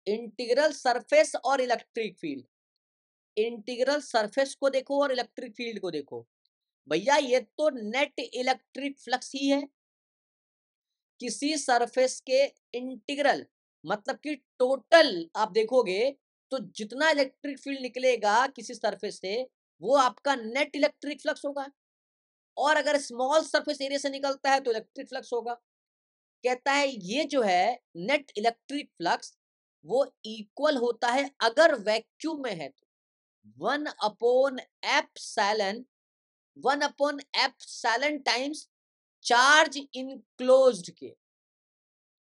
S1: इंटीग्रल सरफेस और इलेक्ट्रिक फील्ड, इंटीग्रल सरफेस को देखो और इलेक्ट्रिक फील्ड को देखो। भैया ये तो नेट इलेक्ट्रिक फ्लक्स ही है। किसी सरफेस के इंटीग्रल मतलब कि टोटल आप देखोगे तो जितना इलेक्ट्रिक फील्ड निकलेगा किसी सरफेस से वो आपका नेट इलेक्ट्रिक फ्लक्स होगा। और अगर स्मॉल सरफेस एरिया से निकलता है तो इलेक्ट्रिक फ्लक्स होगा। कहता है ये जो है नेट इलेक्ट्रिक फ्लक्स वो इक्वल होता है अगर वैक्यूम में है तो 1/एप्सिलॉन, 1/एप्सिलॉन टाइम्स चार्ज इनक्लोज्ड के।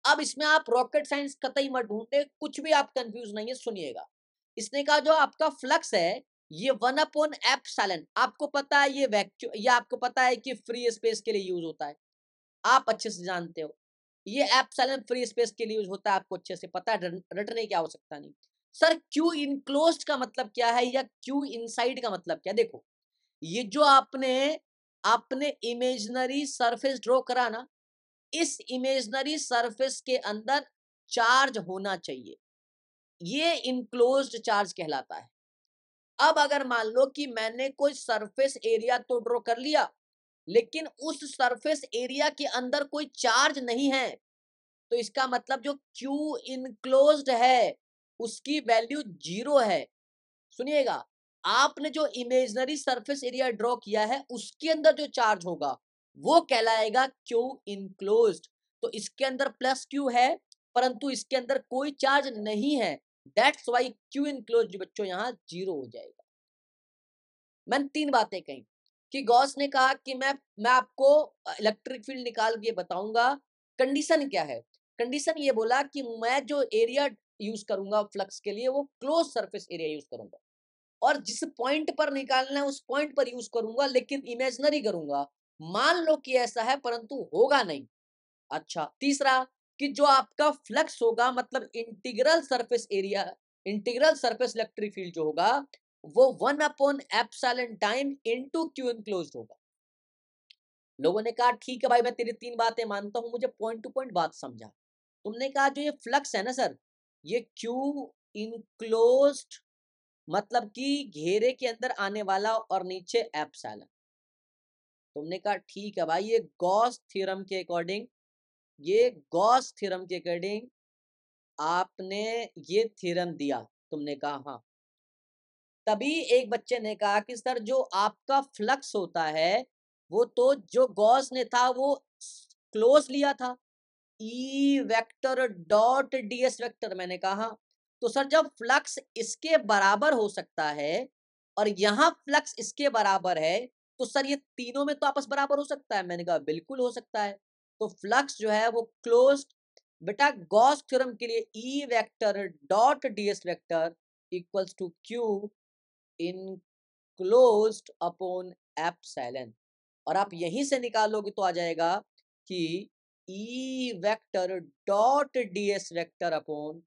S1: अब इसमें आप रॉकेट साइंस कतई मत ढूंढे, कुछ भी आप कंफ्यूज नहीं है, सुनिएगा। इसने कहा जो आपका फ्लक्स है ये 1/एप्सिलॉन, आपको पता है ये वैक्यूम, ये आपको पता है कि फ्री स्पेस के लिए यूज होता है, आप अच्छे से जानते हो। ये एप्सिलॉन फ्री स्पेस के लिए यूज होता है, आपको अच्छे से पता है, रटने की आवश्यकता नहीं। सर क्यू इनक्लोज्ड का मतलब क्या है या क्यू इनसाइड का मतलब क्या? देखो ये जो आपने आपने इमेजिनरी सरफेस ड्रॉ करा ना, इस इमेजिनरी सरफेस के अंदर चार्ज होना चाहिए, ये इनक्लोज्ड चार्ज कहलाता है। अब अगर मान लो कि मैंने कोई सरफेस एरिया तो ड्रॉ कर लिया लेकिन उस सरफेस एरिया के अंदर कोई चार्ज नहीं है, तो इसका मतलब जो क्यू इनक्लोज्ड है उसकी वैल्यू 0 है। सुनिएगा, आपने जो इमेजिनरी सरफेस एरिया ड्रॉ किया है उसके अंदर जो चार्ज होगा वो कहलाएगा क्यू इनक्लोज्ड। तो इसके अंदर प्लस क्यू है परंतु इसके अंदर कोई चार्ज नहीं है, दैट्स वाई क्यू इनक्लोज्ड बच्चों यहाँ 0 हो जाएगा। मैंने तीन बातें कही कि गॉस ने कहा कि मैं आपको इलेक्ट्रिक फील्ड निकाल के बताऊंगा। कंडीशन क्या है? कंडीशन ये बोला कि मैं जो एरिया यूज करूंगा फ्लक्स के लिए वो क्लोज सरफेस एरिया यूज करूंगा और जिस पॉइंट पर निकालना है उस पॉइंट पर यूज करूंगा लेकिन इमेजिनरी करूंगा। मान लो कि ऐसा है परंतु होगा नहीं। अच्छा, तीसरा कि जो आपका फ्लक्स होगा मतलब integral surface area, integral surface electric field जो होगा वो 1/एप्सिलॉन टाइम इनटू क्यू इनक्लोज्ड होगा। लोगों ने कहा ठीक है भाई मैं तेरी तीन बातें मानता हूं, मुझे पॉइंट टू पॉइंट बात समझा। तुमने कहा जो ये फ्लक्स है ना सर, ये क्यू इनक्लोज्ड मतलब कि घेरे के अंदर आने वाला और नीचे एप्सिलॉन। तुमने कहा ठीक है भाई, ये गॉस थ्योरम के अकॉर्डिंग, ये गॉस थ्योरम के अकॉर्डिंग आपने ये थ्योरम दिया। तुमने कहा हाँ। तभी एक बच्चे ने कहा कि सर जो आपका फ्लक्स होता है वो तो जो गॉस ने था वो क्लोज लिया था, ई वेक्टर डॉट डीएस वेक्टर। मैंने कहा तो सर जब फ्लक्स इसके बराबर हो सकता है और यहाँ फ्लक्स इसके बराबर है, तो सर ये तीनों में तो आपस बराबर हो सकता है। मैंने कहा बिल्कुल हो सकता है। तो फ्लक्स जो है वो क्लोज्ड, बेटा गॉस थ्योरम के लिए E vector dot DS vector equals to q enclosed upon epsilon. और आप यहीं से निकालोगे तो आ जाएगा कि E vector dot DS vector upon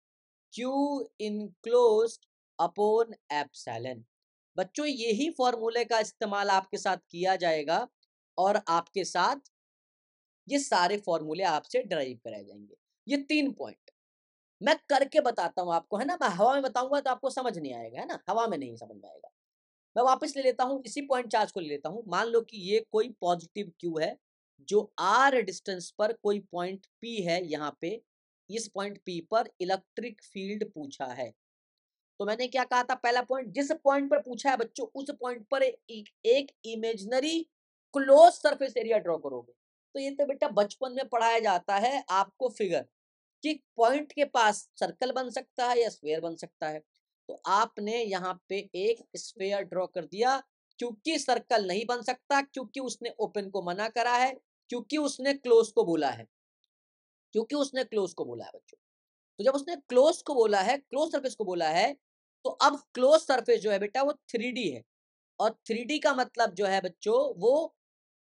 S1: q enclosed upon epsilon. बच्चों यही फॉर्मूले का इस्तेमाल आपके साथ किया जाएगा और आपके साथ ये सारे फॉर्मूले आपसे डराइव कराए जाएंगे। ये 3 पॉइंट मैं करके बताता हूं आपको, है ना। मैं हवा में बताऊंगा तो आपको समझ नहीं आएगा, है ना, हवा में नहीं समझ में आएगा। मैं वापस ले लेता हूं, इसी पॉइंट चार्ज को ले लेता हूं। मान लो कि ये कोई पॉजिटिव क्यू है जो आर डिस्टेंस पर कोई पॉइंट पी है। यहाँ पे इस पॉइंट पी पर इलेक्ट्रिक फील्ड पूछा है। तो मैंने क्या कहा था, पहला पॉइंट, जिस पॉइंट पर पूछा है बच्चों उस पॉइंट पर एक imaginary close surface area draw करोगे। तो ये तो बेटा बचपन में पढ़ाया जाता है आपको फिगर, कि पॉइंट के पास सर्कल बन सकता है या स्फेयर बन सकता है। तो आपने यहाँ पे एक स्फेयर ड्रॉ कर दिया, क्योंकि सर्कल नहीं बन सकता, क्योंकि उसने ओपन को मना करा है, क्योंकि उसने क्लोज को बोला है, क्योंकि उसने क्लोज को बोला है बच्चों। तो जब उसने क्लोज को बोला है, क्लोज सरफेस को बोला है, तो अब क्लोज सरफेस जो है बेटा वो 3D है। और 3D का मतलब जो है बच्चों वो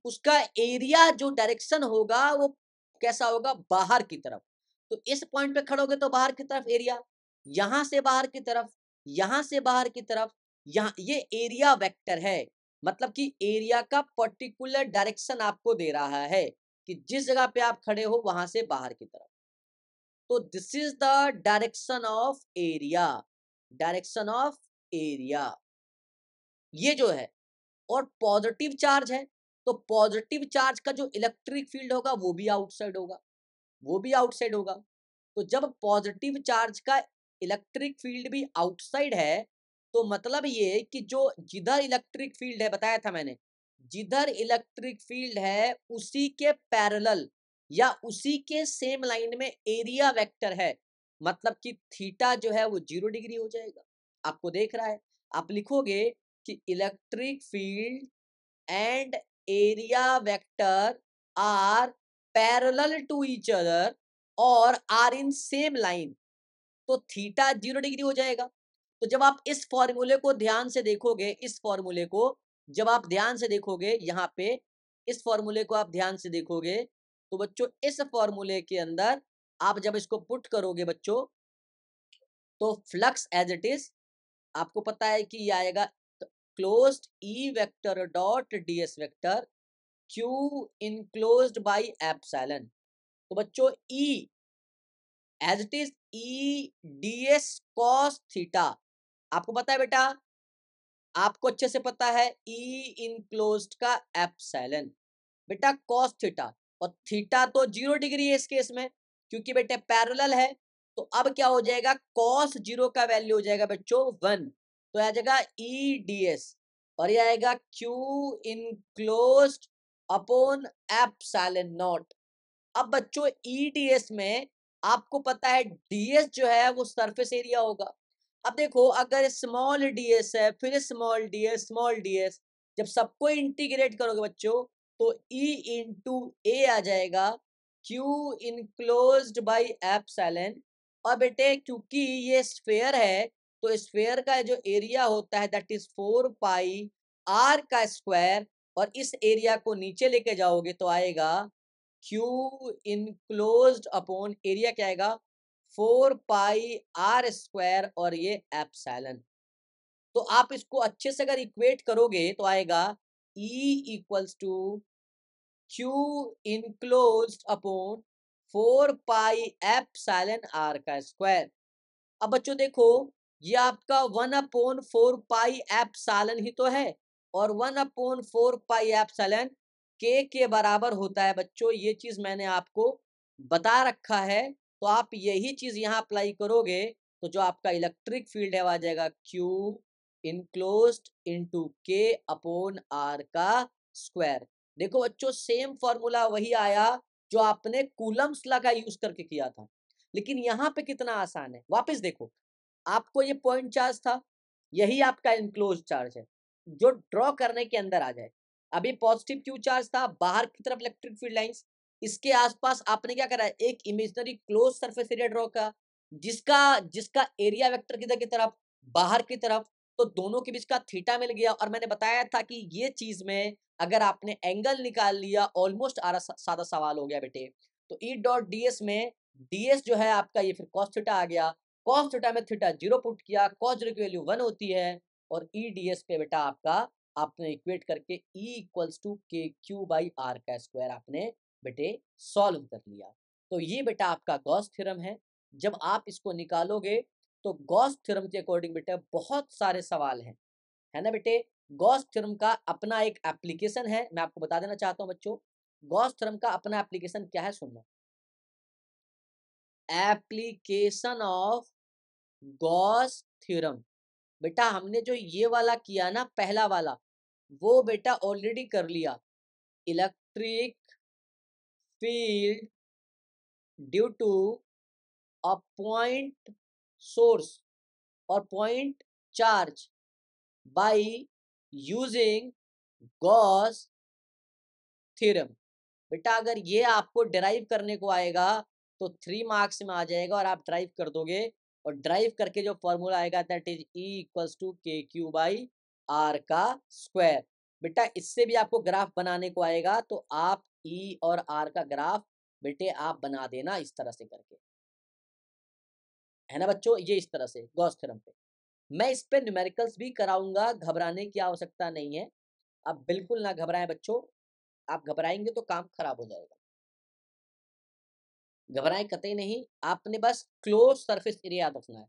S1: उसका एरिया जो डायरेक्शन होगा वो कैसा होगा, बाहर की तरफ। तो इस पॉइंट पे खड़ोगे तो बाहर की तरफ एरिया, यहां से बाहर की तरफ, यहां से बाहर की तरफ, यहाँ ये एरिया वेक्टर है। मतलब कि एरिया का पर्टिकुलर डायरेक्शन आपको दे रहा है कि जिस जगह पे आप खड़े हो वहां से बाहर की तरफ। तो this is the direction of area, direction of area ये जो है। और पॉजिटिव चार्ज है, तो पॉजिटिव चार्ज का जो इलेक्ट्रिक फील्ड होगा वो भी आउटसाइड होगा, वो भी आउटसाइड होगा। तो जब पॉजिटिव चार्ज का इलेक्ट्रिक फील्ड भी आउटसाइड है, तो मतलब ये कि जो जिधर इलेक्ट्रिक फील्ड है, बताया था मैंने, जिधर इलेक्ट्रिक फील्ड है उसी के पैरेलल या उसी के सेम लाइन में एरिया वेक्टर है। मतलब कि थीटा जो है वो 0 डिग्री हो जाएगा। आपको देख रहा है, आप लिखोगे कि electric field and area vector are parallel to each other और are in same line, तो थीटा 0 डिग्री हो जाएगा। तो जब आप इस फॉर्मूले को ध्यान से देखोगे, इस फॉर्मूले को जब आप ध्यान से देखोगे, यहाँ पे इस फॉर्मूले को आप ध्यान से देखोगे, तो बच्चों इस फॉर्मूले के अंदर आप जब इसको पुट करोगे बच्चों, तो फ्लक्स एज इट इज आपको पता है कि ये आएगा closed E vector dot DS vector Q enclosed by epsilon. तो बच्चों E as it is E DS cos theta, आपको पता है बेटा, आपको अच्छे से पता है ई इनक्लोज्ड का एप्सिलॉन बेटा कॉस थीटा। और थीटा तो 0 डिग्री है इस केस में, क्योंकि बेटे पैरेलल है। तो अब क्या हो जाएगा, कॉस 0 का वैल्यू हो जाएगा बच्चों 1। तो आ जाएगा ई डी एस, और ये आएगा Q enclosed upon epsilon not. अब बच्चों ईडीएस में आपको पता है डीएस जो है वो सरफेस एरिया होगा। अब देखो अगर स्मॉल डीएस है, फिर स्मॉल डीएस, स्मॉल डीएस, जब सबको इंटीग्रेट करोगे बच्चों तो ई इंटू ए आ जाएगा क्यू इनक्लोज्ड बाई एप्सिलॉन। और बेटे क्योंकि ये स्फेयर है, तो स्फेयर का जो एरिया होता है दैट इज 4 पाई आर का स्क्वायर। और इस एरिया को नीचे लेके जाओगे तो आएगा क्यू इनक्लोज्ड अपॉन एरिया क्या आएगा 4 पाई आर स्क्वायर और ये एप्सिलॉन। तो आप इसको अच्छे से अगर इक्वेट करोगे तो आएगा E equals to q enclosed upon 4 pi epsilon r का स्क्वायर। अब बच्चों देखो ये आपका 1/4 पाई एप्सिलॉन ही तो है, और 1/4 पाई एप्सिलॉन के बराबर होता है बच्चों। ये चीज मैंने आपको बता रखा है, तो आप यही चीज यहाँ अप्लाई करोगे तो जो आपका इलेक्ट्रिक फील्ड है वो आ जाएगा क्यू इनक्लोज्ड इनटू के अपॉन आर का स्क्वायर। देखो बच्चों सेम फॉर्मूला वही आया जो आपने कूलम्स लॉ का यूज करके किया था, लेकिन यहाँ पे कितना आसान है। वापस देखो, आपको ये पॉइंट चार्ज था, यही आपका इनक्लोज चार्ज है जो ड्रॉ करने के अंदर आ जाए। अभी पॉजिटिव क्यू चार्ज था, बाहर की तरफ इलेक्ट्रिक फील्ड लाइंस, इसके आसपास आपने क्या करा है, एक imaginary close surface area draw का, जिसका जिसका एरिया वेक्टर किधर की तरफ, बाहर की तरफ। तो दोनों के बीच का थीटा मिल गया, और मैंने बताया था कि ये चीज में अगर आपने एंगल निकाल लिया, ऑलमोस्ट सादा सवाल हो गया बेटे। तो ई डॉट डी एस में ds जो है आपका ये फिर cos थीटा आ गया, cos थीटा में थीटा 0 पुट किया, cos 0 की वैल्यू 1 होती है, और ई ds पे बेटा आपका आपने इक्वेट करके E equals to k q by r का स्क्वायर आपने बेटे सॉल्व कर लिया। तो ये बेटा आपका गॉस थ्योरम है। जब आप इसको निकालोगे तो गॉस थ्योरम के अकॉर्डिंग बेटा बहुत सारे सवाल हैं, है ना बेटे। गॉस थ्योरम का अपना एक एप्लीकेशन है, मैं आपको बता देना चाहता हूँ बच्चों। गॉस थ्योरम का अपना एप्लीकेशन क्या है, सुनना। एप्लीकेशन ऑफ गॉस थ्योरम, बेटा हमने जो ये वाला किया ना पहला वाला, वो बेटा ऑलरेडी कर लिया। Electric field due to a point source और point charge by using Gauss theorem. बेटा अगर ये आपको ड्राइव करने को आएगा तो 3 मार्क्स में आ जाएगा, और आप ड्राइव कर दोगे, और ड्राइव करके जो फॉर्मूला आएगा that is E equals to k q by r का स्क्वायर। बेटा इससे भी आपको ग्राफ बनाने को आएगा, तो आप E और R का ग्राफ बेटे आप बना देना इस तरह से करके, है ना बच्चों। ये इस तरह से गॉस थ्योरम पे मैं इस पे न्यूमेरिकल्स भी कराऊंगा, घबराने की आवश्यकता नहीं है। आप बिल्कुल ना घबराएं बच्चों, आप घबराएंगे तो काम खराब हो जाएगा। घबराएं कतई नहीं, आपने बस क्लोज सरफेस एरिया याद रखना है।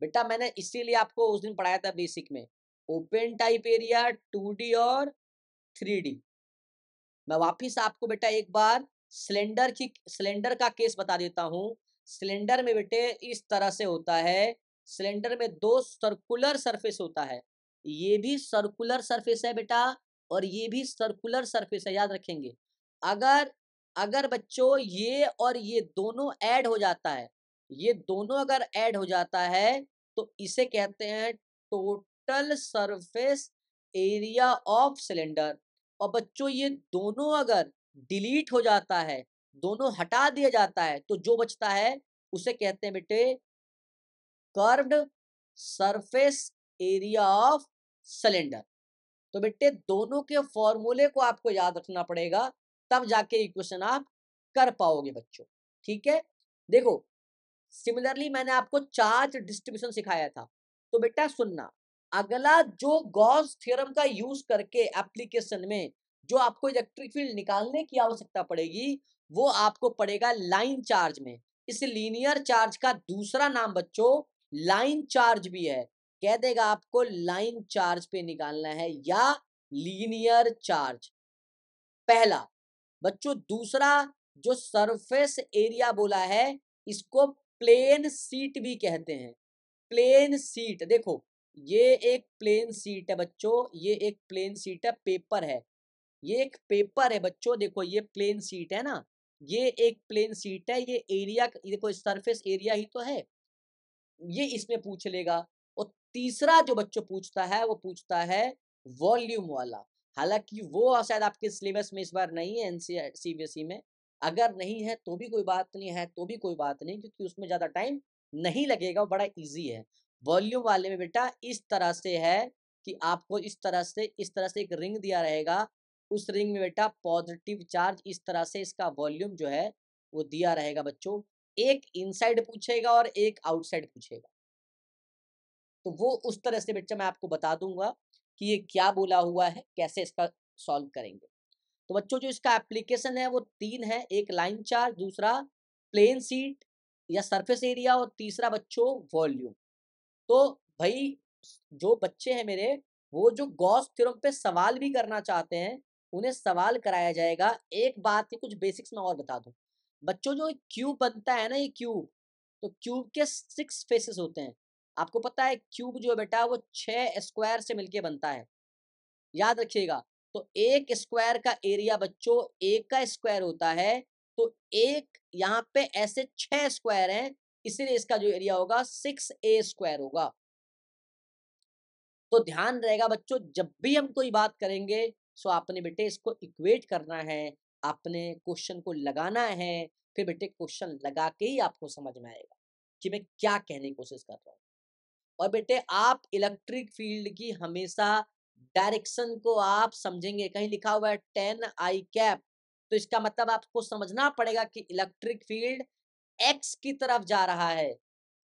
S1: बेटा मैंने इसीलिए आपको उस दिन पढ़ाया था बेसिक में, ओपन टाइप एरिया 2D और 3D। मैं वापिस आपको बेटा एक बार सिलेंडर का केस बता देता हूँ। सिलेंडर में बेटे इस तरह से होता है, सिलेंडर में दो सर्कुलर सरफेस होता है, ये भी सर्कुलर सरफेस है बेटा, और ये भी सर्कुलर सरफेस है, याद रखेंगे। अगर अगर बच्चों ये और ये दोनों ऐड हो जाता है, ये दोनों अगर ऐड हो जाता है, तो इसे कहते हैं total surface area of cylinder. और बच्चों ये दोनों अगर डिलीट हो जाता है, दोनों हटा दिया जाता है, तो जो बचता है उसे कहते हैं बेटे curved surface area of cylinder. तो बेटे दोनों के फॉर्मूले को आपको याद रखना पड़ेगा, तब जाके इक्वेशन आप कर पाओगे बच्चों, ठीक है। देखो सिमिलरली मैंने आपको चार्ज डिस्ट्रीब्यूशन सिखाया था, तो बेटा सुनना, अगला जो गॉस थ्योरम का यूज करके एप्लीकेशन में जो आपको इलेक्ट्रिक फील्ड निकालने की आवश्यकता पड़ेगी, वो आपको पड़ेगा लाइन चार्ज में। इस लीनियर चार्ज का दूसरा नाम बच्चों लाइन चार्ज भी है, कह देगा आपको लाइन चार्ज पे निकालना है या लीनियर चार्ज, पहला। बच्चों दूसरा जो सरफेस एरिया बोला है, इसको प्लेन सीट भी कहते हैं। प्लेन सीट, देखो ये एक प्लेन सीट है बच्चों, ये एक प्लेन सीट है, पेपर है, ये एक पेपर है बच्चों, देखो ये प्लेन सीट है ना, ये एक प्लेन सीट है, ये एरिया देखो सरफेस एरिया ही तो है, ये इसमें पूछ लेगा। और तीसरा जो बच्चों पूछता है वो पूछता है वॉल्यूम वाला। हालांकि वो शायद आपके सिलेबस में इस बार नहीं है, सीबीएसई में। अगर नहीं है तो भी कोई बात नहीं है, तो भी कोई बात नहीं, क्योंकि उसमें ज्यादा टाइम नहीं लगेगा, बड़ा इजी है। वॉल्यूम वाले में बेटा इस तरह से है कि आपको इस तरह से एक रिंग दिया रहेगा, उस रिंग में बेटा पॉजिटिव चार्ज इस तरह से इसका वॉल्यूम जो है वो दिया रहेगा बच्चों। एक इनसाइड पूछेगा और एक आउटसाइड पूछेगा, तो वो उस तरह से बच्चा मैं आपको बता दूंगा कि ये क्या बोला हुआ है, कैसे इसका सॉल्व करेंगे। तो बच्चों जो इसका एप्लीकेशन है वो तीन है, एक लाइन चार्ज, दूसरा प्लेन सीट या सरफेस एरिया, और तीसरा बच्चों वॉल्यूम। तो भाई जो बच्चे हैं मेरे, वो जो गॉस थ्योरम पे सवाल भी करना चाहते हैं, उन्हें सवाल कराया जाएगा। एक बात की कुछ बेसिक्स में और बता दूं बच्चों, जो क्यूब बनता है ना, ये क्यूब, तो क्यूब के 6 फेसेस होते हैं। आपको पता है क्यूब जो है बेटा वो 6 स्क्वायर से मिलके बनता है, याद रखिएगा। तो एक स्क्वायर का एरिया बच्चों एक का स्क्वायर होता है, तो एक यहाँ पे ऐसे 6 स्क्वायर हैं, इसीलिए इसका जो एरिया होगा 6a स्क्वायर होगा। तो ध्यान रहेगा बच्चों, जब भी हम कोई बात करेंगे सो आपने बेटे इसको इक्वेट करना है, आपने क्वेश्चन को लगाना है, फिर बेटे क्वेश्चन लगा के ही आपको समझ में आएगा कि मैं क्या कहने की कोशिश कर रहा हूँ। और बेटे आप इलेक्ट्रिक फील्ड की हमेशा डायरेक्शन को आप समझेंगे, कहीं लिखा हुआ है 10 आई कैप, तो इसका मतलब आपको समझना पड़ेगा कि इलेक्ट्रिक फील्ड एक्स की तरफ जा रहा है,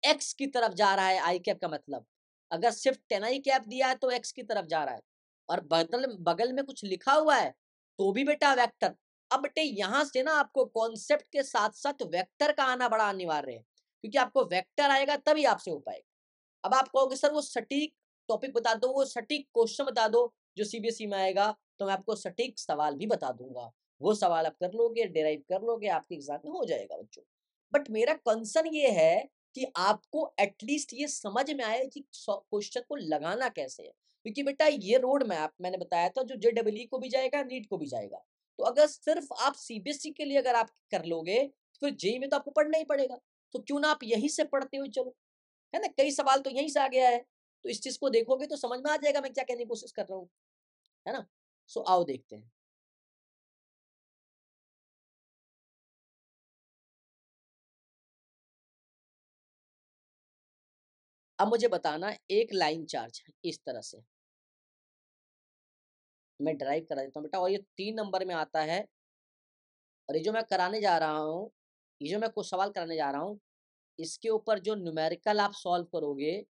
S1: एक्स की तरफ जा रहा है आई कैप का मतलब। अगर सिर्फ 10 आई कैप दिया है तो एक्स की तरफ जा रहा है, और बगल बगल में कुछ लिखा हुआ है तो भी बेटा वेक्टर। अब बेटे यहां से ना आपको कॉन्सेप्ट के साथ साथ वेक्टर का आना बड़ा अनिवार्य है, क्योंकि आपको वेक्टर आएगा तभी आपसे हो पाएगा। अब आप कहोगे सर वो सटीक टॉपिक बता दो, वो सटीक क्वेश्चन बता दो जो सीबीएसई में आएगा, तो मैं आपको सटीक सवाल भी बता दूंगा, वो सवाल आप कर लोगे, डिराइव कर लोगे, आपके एग्जाम में हो जाएगा बच्चों। बट मेरा कंसर्न ये है कि आपको एटलीस्ट ये समझ में आए कि क्वेश्चन को लगाना कैसे है, क्योंकि बेटा ये रोड मैप मैंने बताया था जो जेडब्ल्यू को भी जाएगा, नीट को भी जाएगा। तो अगर सिर्फ आप सीबीएसई के लिए अगर आप कर लोगे तो फिर जेई में तो आपको पढ़ना ही पड़ेगा, तो क्यों ना आप यहीं से पढ़ते हुए चलो, है ना, कई सवाल तो यहीं से आ गया है, तो इस चीज को देखोगे तो समझ में आ जाएगा मैं क्या कहने की कोशिश कर रहा हूँ, है ना। सो आओ देखते हैं। अब मुझे बताना एक लाइन चार्ज इस तरह से, मैं ड्राइव करा देता हूँ बेटा, और ये 3 नंबर में आता है, और ये जो मैं कराने जा रहा हूँ, ये जो मैं कुछ सवाल कराने जा रहा हूँ, इसके ऊपर जो न्यूमेरिकल आप सॉल्व करोगे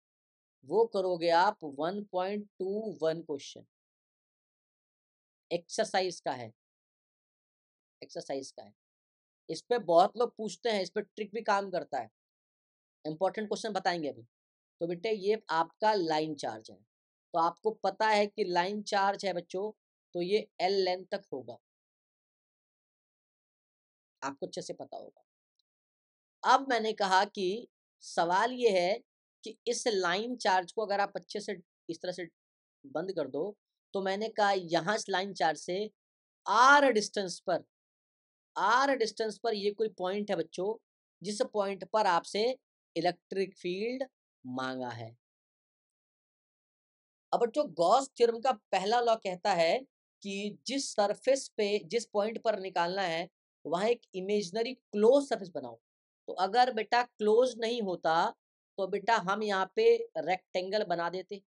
S1: वो करोगे आप 1.21 क्वेश्चन, एक्सरसाइज का है, एक्सरसाइज का है। इस पे बहुत लोग पूछते हैं, इस पे ट्रिक भी काम करता है, इंपॉर्टेंट क्वेश्चन बताएंगे अभी। तो बेटे ये आपका लाइन चार्ज है, तो आपको पता है कि लाइन चार्ज है बच्चों, तो ये एल लेंथ तक होगा, आपको अच्छे से पता होगा। अब मैंने कहा कि सवाल ये है कि इस लाइन चार्ज को अगर आप अच्छे से इस तरह से बंद कर दो, तो मैंने कहा यहाँ इस लाइन चार्ज से आर डिस्टेंस पर, आर डिस्टेंस पर ये कोई पॉइंट है बच्चों, जिस पॉइंट पर आपसे इलेक्ट्रिक फील्ड मांगा है। अब बच्चों गॉस थ्योरम का पहला लॉ कहता है कि जिस सरफेस पे जिस पॉइंट पर निकालना है वहां एक इमेजिनरी क्लोज सरफेस बनाओ। तो अगर बेटा क्लोज नहीं होता तो बेटा हम यहाँ पे रेक्टेंगल बना देते,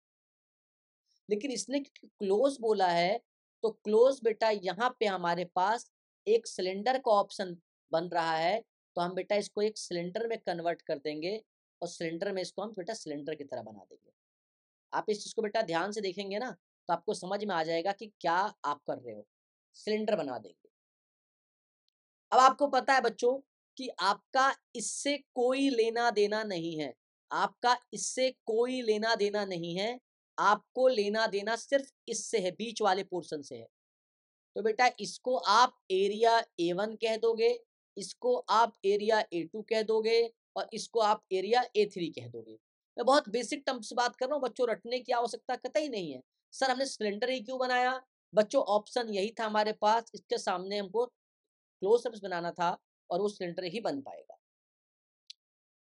S1: लेकिन इसने क्लोज बोला है, तो क्लोज बेटा यहाँ पे हमारे पास एक सिलेंडर का ऑप्शन बन रहा है, तो हम बेटा इसको एक सिलेंडर में कन्वर्ट कर देंगे, और सिलेंडर में इसको हम बेटा सिलेंडर की तरह बना देंगे। आप इस चीज को बेटा ध्यान से देखेंगे ना तो आपको समझ में आ जाएगा कि क्या आप कर रहे हो, सिलेंडर बना देंगे। अब आपको पता है बच्चों कि आपका इससे कोई लेना देना नहीं है, आपका इससे कोई लेना देना नहीं है, आपको लेना देना सिर्फ इससे है, बीच वाले पोर्शन से है। तो बेटा इसको आप एरिया A1 कह दोगे, इसको आप एरिया A2 कह दोगे, और इसको आप एरिया A3 कह दोगे। मैं बहुत बेसिक टर्म्स से बात कर रहा हूँ बच्चों, रटने की आवश्यकता कतई नहीं है। सर हमने सिलेंडर ही क्यों बनाया, बच्चों ऑप्शन यही था हमारे पास, इसके सामने हमको क्लोज सर्फेस बनाना था, और वो सिलेंडर ही बन पाएगा।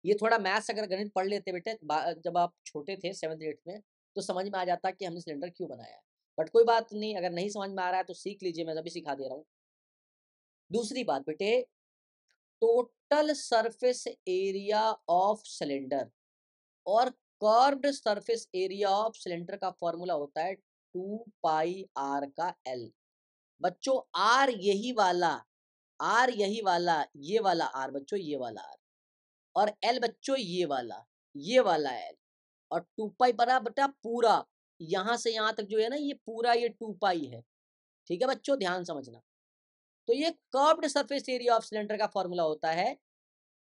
S1: ये थोड़ा मैथ्स अगर गणित पढ़ लेते बेटे जब आप छोटे थे 7th 8th में, तो समझ में आ जाता कि हमने सिलेंडर क्यों बनाया है। बट कोई बात नहीं, अगर नहीं समझ में आ रहा है तो सीख लीजिए, मैं अभी सिखा दे रहा हूँ। दूसरी बात बेटे, total surface area of cylinder और curved surface area of cylinder का फॉर्मूला होता है 2 पाई r का l। बच्चों आर यही वाला, आर यही वाला, ये वाला आर बच्चों, ये वाला आर, और एल बच्चों ये वाला एल, और 2 पाई बड़ा बेटा पूरा, यहां से यहां तक जो है ना ये पूरा ये 2 पाई है। ठीक है बच्चों, ध्यान समझना। तो ये curved surface area of cylinder का फॉर्मूला होता है,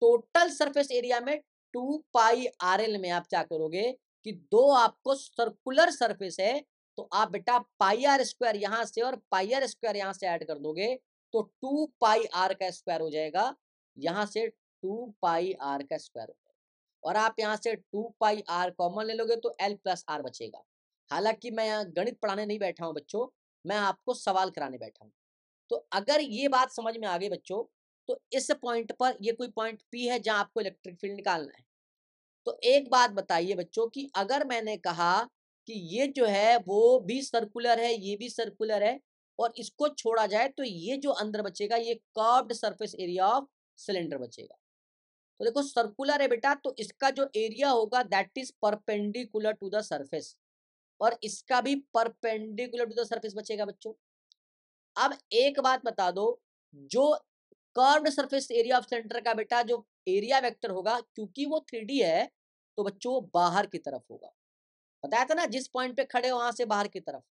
S1: टोटल सरफेस एरिया में 2 पाई r l में आप क्या करोगे कि दो आपको सर्कुलर सरफेस है, तो आप बेटा पाई आर स्क्वायर यहां से और पाई आर स्क्वायर यहां से ऐड कर दोगे, तो 2 पाई r का स्क्वायर हो जाएगा, यहां से 2 पाई r का स्क्वायर हो जाएगा, और आप यहां से 2 पाई r कॉमन ले लोगे तो l प्लस r बचेगा। हालांकि मैं यहाँ गणित पढ़ाने नहीं बैठा हूं बच्चों, मैं आपको सवाल कराने बैठा हूं। तो अगर ये बात समझ में आ गई बच्चों, तो इस पॉइंट पर ये कोई पॉइंट P है जहां आपको इलेक्ट्रिक फील्ड निकालना है। तो एक बात बताइए बच्चों कि अगर मैंने कहा कि ये जो है वो भी सर्कुलर है, ये भी सर्कुलर है, और इसको छोड़ा जाए तो ये जो अंदर बचेगा ये curved surface area of cylinder बचेगा। तो देखो सर्कुलर है बेटा, तो इसका जो एरिया होगा that is perpendicular to the surface, और इसका भी परपेंडिकुलर टू द सरफेस बचेगा बच्चों। अब एक बात बता दो, जो curved surface area of cylinder का बेटा जो एरिया वेक्टर होगा, क्योंकि वो 3D है, तो बच्चों वो बाहर की तरफ होगा। बताया था ना, जिस पॉइंट पे खड़े हो वहां से बाहर की तरफ।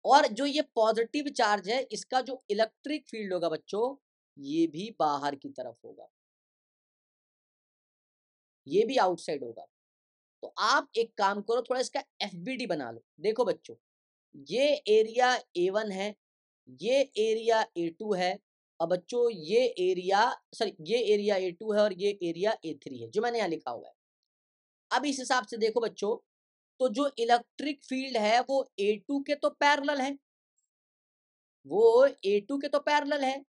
S1: और जो ये पॉजिटिव चार्ज है, इसका जो इलेक्ट्रिक फील्ड होगा बच्चों, ये भी बाहर की तरफ होगा, ये भी आउटसाइड होगा। तो आप एक काम करो, थोड़ा इसका एफबीडी बना लो। देखो बच्चों, ये एरिया A1 है, ये एरिया A2 है, और बच्चों ये एरिया, सॉरी, ये एरिया A2 है और ये एरिया A3 है, जो मैंने यहाँ लिखा हुआ है। अब इस हिसाब से देखो बच्चों, तो जो इलेक्ट्रिक फील्ड है वो A2 के तो पैरेलल है, वो A2 के तो पैरेलल है,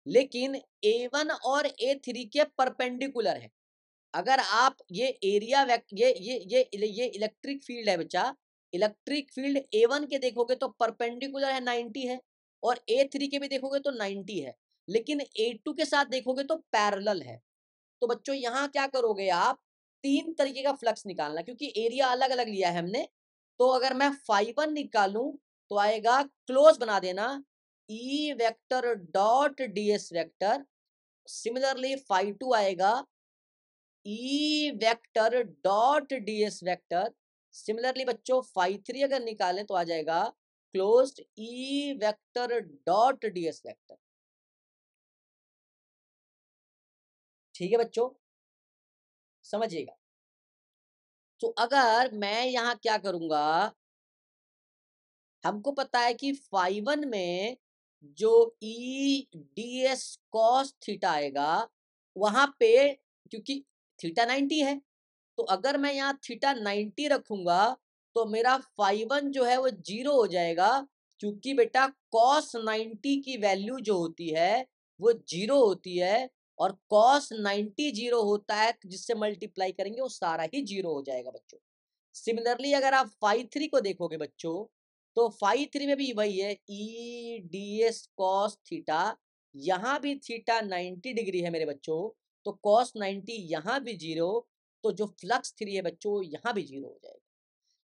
S1: लेकिन A1 और A3 के परपेंडिकुलर है। अगर आप ये एरिया ये इलेक्ट्रिक फील्ड है बच्चा, इलेक्ट्रिक फील्ड A1 के देखोगे तो परपेंडिकुलर है, 90 है, और A3 के भी देखोगे तो 90 है, लेकिन A2 के साथ देखोगे तो पैरेलल है। तो बच्चों यहाँ क्या करोगे आप, तीन तरीके का फ्लक्स निकालना, क्योंकि एरिया अलग अलग लिया है हमने। तो अगर मैं φ1 निकालूं तो आएगा, क्लोज बना देना, E vector dot ds vector. Similarly φ2 आएगा E vector dot ds vector. Similarly बच्चों φ3 अगर निकालें तो आ जाएगा closed E vector dot ds vector. ठीक है बच्चों, समझिएगा। तो अगर मैं यहाँ क्या करूंगा, हमको पता है कि φ1 में जो E D S cos theta आएगा, वहां पे क्योंकि थीटा 90 है, तो अगर मैं यहाँ थीटा 90 रखूंगा तो मेरा φ1 जो है वो 0 हो जाएगा, क्योंकि बेटा कॉस 90 की वैल्यू जो होती है वो 0 होती है, और कॉस 90 0 होता है, तो जिससे मल्टीप्लाई करेंगे वो सारा ही 0 हो जाएगा बच्चों। सिमिलरली अगर आप φ3 को देखोगे बच्चों, तो φ3 में भी वही है, E D S cos theta, यहाँ भी थीटा 90 डिग्री है मेरे बच्चों, तो कॉस 90 यहाँ भी 0, तो जो फ्लक्स 3 है बच्चों यहाँ भी 0 हो जाएगा।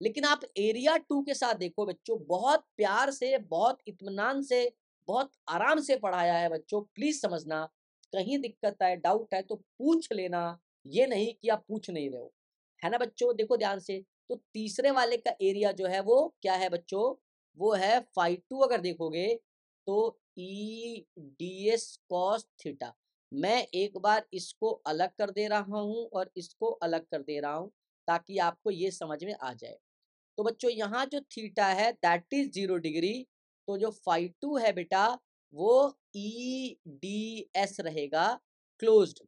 S1: लेकिन आप एरिया 2 के साथ देखो बच्चों, बहुत प्यार से, बहुत इत्मीनान से, बहुत आराम से पढ़ाया है बच्चों, प्लीज समझना। कहीं दिक्कत है, डाउट है तो पूछ लेना, ये नहीं कि आप पूछ नहीं रहे हो, है ना बच्चों। देखो ध्यान से, तो तीसरे वाले का एरिया जो है वो क्या है बच्चों, वो है φ2। अगर देखोगे तो E D S cos theta. मैं एक बार इसको अलग कर दे रहा हूं और इसको अलग कर दे रहा हूं, ताकि आपको ये समझ में आ जाए। तो बच्चों यहाँ जो थीटा है दैट इज 0 डिग्री, तो जो φ2 है बेटा वो ई डी एस रहेगा, क्लोज्ड।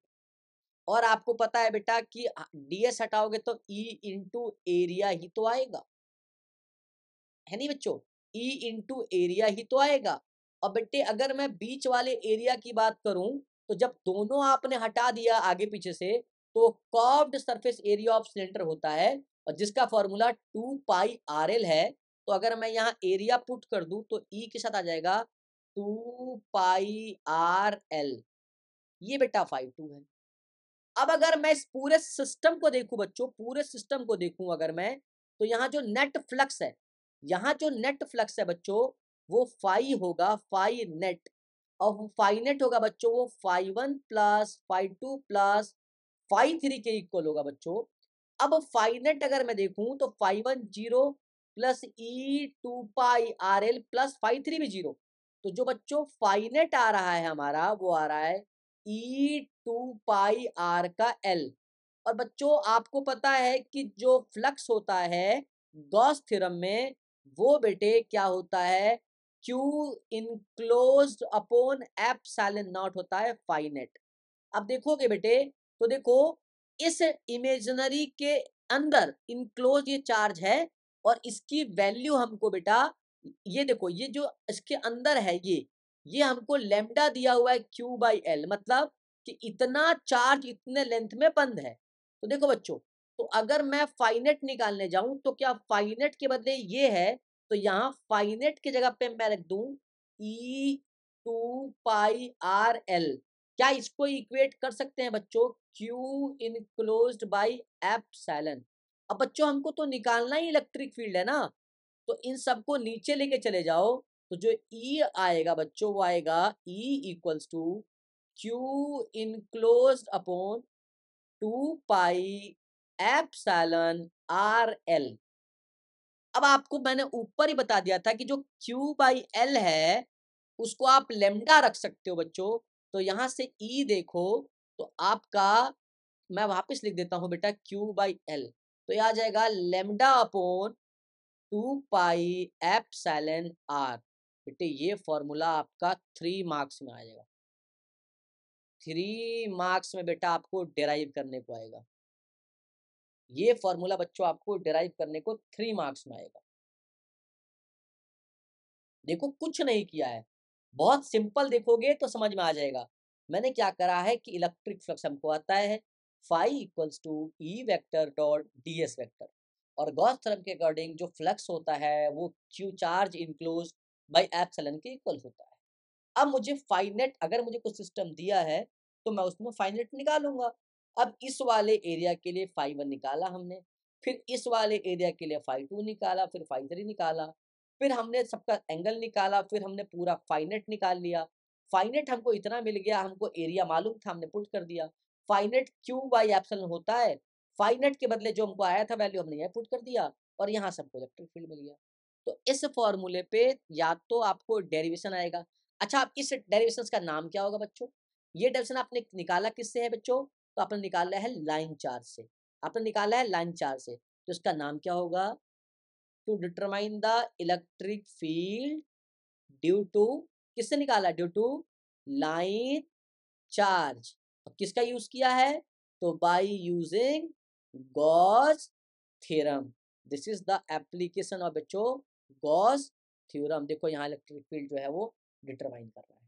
S1: और आपको पता है बेटा कि डी एस हटाओगे तो ई इंटू एरिया ही तो आएगा, है नहीं बच्चों, ई इंटू एरिया ही तो आएगा। और बेटे अगर मैं बीच वाले एरिया की बात करूं, तो जब दोनों आपने हटा दिया आगे पीछे से, तो curved surface area of cylinder होता है, और जिसका फॉर्मूला 2πRL है। तो अगर मैं यहाँ एरिया पुट कर दूं तो ई के साथ आ जाएगा 2πRL, ये बेटा φ2 है। अब अगर मैं इस पूरे सिस्टम को देखूं बच्चों, पूरे सिस्टम को देखूं अगर मैं, तो यहाँ जो नेट फ्लक्स है, यहाँ जो नेट फ्लक्स है बच्चों, वो फाई होगा, फाई नेट। और फाई नेट होगा बच्चों वो φ1 प्लस φ2 प्लस φ3 के इक्वल होगा बच्चों। अब फाई नेट अगर मैं देखूं तो φ1 0 प्लस ई 2πRL प्लस φ3 भी 0। तो जो बच्चों फाई नेट आ रहा है हमारा, वो आ रहा है ई 2πR का एल। और बच्चों आपको पता है कि जो फ्लक्स होता है गॉस थ्योरम में, वो बेटे क्या होता है, Q enclosed upon epsilon not होता है फाई नेट। अब देखोगे बेटे, तो देखो इस इमेजिनरी के अंदर इनक्लोज ये चार्ज है, और इसकी वैल्यू हमको बेटा, ये देखो ये जो इसके अंदर है, ये हमको लेमडा दिया हुआ है Q/L, मतलब कि इतना चार्ज इतने लेंथ में बंद है। तो देखो बच्चों, तो अगर मैं फाइनेट निकालने जाऊं तो क्या फाइनेट के बदले ये है, तो यहाँ फाइनेट की जगह पे मैं रख दूं ई 2 पाई r l। क्या इसको इक्वेट कर सकते हैं बच्चों, क्यू इनक्लोज्ड बाई एप्सिलॉन। अब बच्चों हमको तो निकालना ही इलेक्ट्रिक फील्ड है ना, तो इन सबको नीचे लेके चले जाओ, तो जो ई आएगा बच्चों वो आएगा E equals to q enclosed upon 2 pi epsilon r l। अब आपको मैंने ऊपर ही बता दिया था कि जो Q/L है उसको आप लेमडा रख सकते हो बच्चों। तो यहां से E देखो, तो आपका मैं वापस लिख देता हूं बेटा Q/L, तो यह आ जाएगा lambda upon 2 pi epsilon r। बेटे ये फॉर्मूला आपका 3 मार्क्स में आ जाएगा, 3 मार्क्स में बेटा आपको डेराइव करने को आएगा। ये फॉर्मूला बच्चों आपको डेराइव करने को 3 मार्क्स में आएगा। देखो कुछ नहीं किया है, बहुत सिंपल, देखोगे तो समझ में आ जाएगा। मैंने क्या करा है कि इलेक्ट्रिक फ्लक्स हमको आता है phi equals to E vector dot D S vector, और गॉस थ्योरम के अकॉर्डिंग जो फ्लक्स होता है वो q charge enclose by epsilon के इक्वल होता है। अब मुझे फाइनेट, अगर मुझे कुछ सिस्टम दिया है तो मैं उसमें फाइनेट निकालूंगा। अब इस वाले एरिया के लिए फाई वन निकाला हमने, फिर इस वाले एरिया के लिए फाई टू निकाला, फिर फाई थ्री निकाला, फिर हमने सबका एंगल निकाला, फिर हमने पूरा फाइनेट निकाल लिया। फाइनेट हमको इतना मिल गया, हमको एरिया मालूम था, हमने पुट कर दिया। फाइनेट क्यू बाई एप्सिलॉन होता है, फाइनेट के बदले जो हमको आया था वैल्यू हमने यहाँ पुट कर दिया, और यहाँ से हमको इलेक्ट्रिक फील्ड मिल गया। तो इस फॉर्मूले पे या तो आपको डेरिवेशन आएगा। अच्छा, अब इस डेरिवेशन का नाम क्या होगा बच्चों? ये डेरिवेशन आपने निकाला किससे है बच्चों? तो आपने निकाला है लाइन चार्ज से, आपने निकाला है लाइन चार्ज से, तो इसका नाम क्या होगा? To determine the electric field due to, किससे निकाला? Due to line charge. अब किसका यूज किया है? तो by using Gauss theorem. This is the application of बच्चों गॉस थ्योरम। देखो यहाँ इलेक्ट्रिक फील्ड जो है वो डिटरमाइन कर रहा है।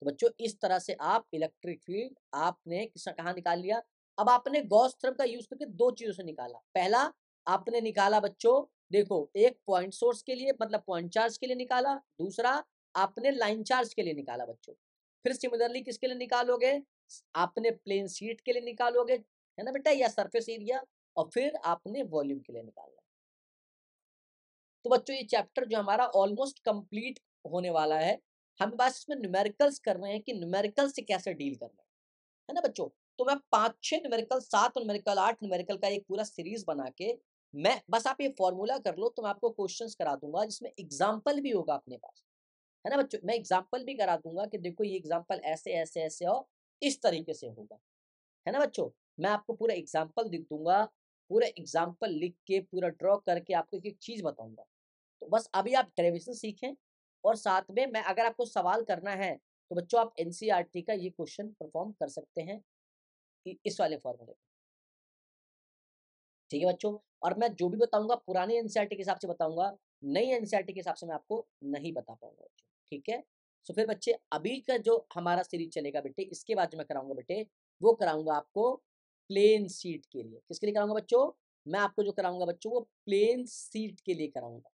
S1: तो बच्चों इस तरह से आप इलेक्ट्रिक फील्ड आपने कहाँ निकाल लिया। अब आपने गॉस थ्योरम का यूज करके दो चीजों से निकाला। पहला आपने निकाला बच्चों, देखो एक पॉइंट सोर्स के लिए, मतलब पॉइंट चार्ज के लिए निकाला, दूसरा आपने लाइन चार्ज के लिए निकाला बच्चों। फिर सिमिलरली किसके लिए निकालोगे? आपने प्लेन शीट के लिए निकालोगे, है ना बेटा, या सरफेस एरिया, और फिर आपने वॉल्यूम के लिए निकालना। तो बच्चों ये चैप्टर जो हमारा ऑलमोस्ट कंप्लीट होने वाला है। हम बस इसमें न्यूमेरिकल्स कर रहे हैं कि न्यूमेरिकल से कैसे डील करना है ना बच्चों। तो मैं 5-6 न्यूमेरिकल, 7 न्यूमेरिकल, 8 न्यूमेरिकल का एक पूरा सीरीज बना के, मैं बस आप ये फॉर्मूला कर लो तो मैं आपको क्वेश्चंस करा दूंगा जिसमें एग्जाम्पल भी होगा अपने पास, है ना बच्चों। मैं एग्जाम्पल भी करा दूंगा कि देखो ये एग्जाम्पल ऐसे ऐसे ऐसे और इस तरीके से होगा, है ना बच्चों। मैं आपको पूरा एग्जाम्पल लिख दूंगा, पूरा एग्जाम्पल लिख के पूरा ड्रॉ करके आपको एक एक चीज बताऊंगा। तो बस अभी आप डेरिवेशन सीखें, और साथ में मैं, अगर आपको सवाल करना है तो बच्चों आप एनसीईआरटी का ये क्वेश्चन परफॉर्म कर सकते हैं इस वाले फॉर्मूले। ठीक है बच्चों, और मैं जो भी बताऊंगा पुराने एनसीईआरटी के हिसाब से बताऊंगा, नई एनसीईआरटी के हिसाब से मैं आपको नहीं बता पाऊंगा बच्चों। ठीक है, तो फिर बच्चे अभी का जो हमारा सीरीज चलेगा बेटे, इसके बाद जो मैं कराऊंगा बेटे, वो कराऊंगा आपको प्लेन सीट के लिए। किसके लिए कराऊंगा बच्चों? मैं आपको जो कराऊंगा बच्चों वो प्लेन सीट के लिए कराऊंगा।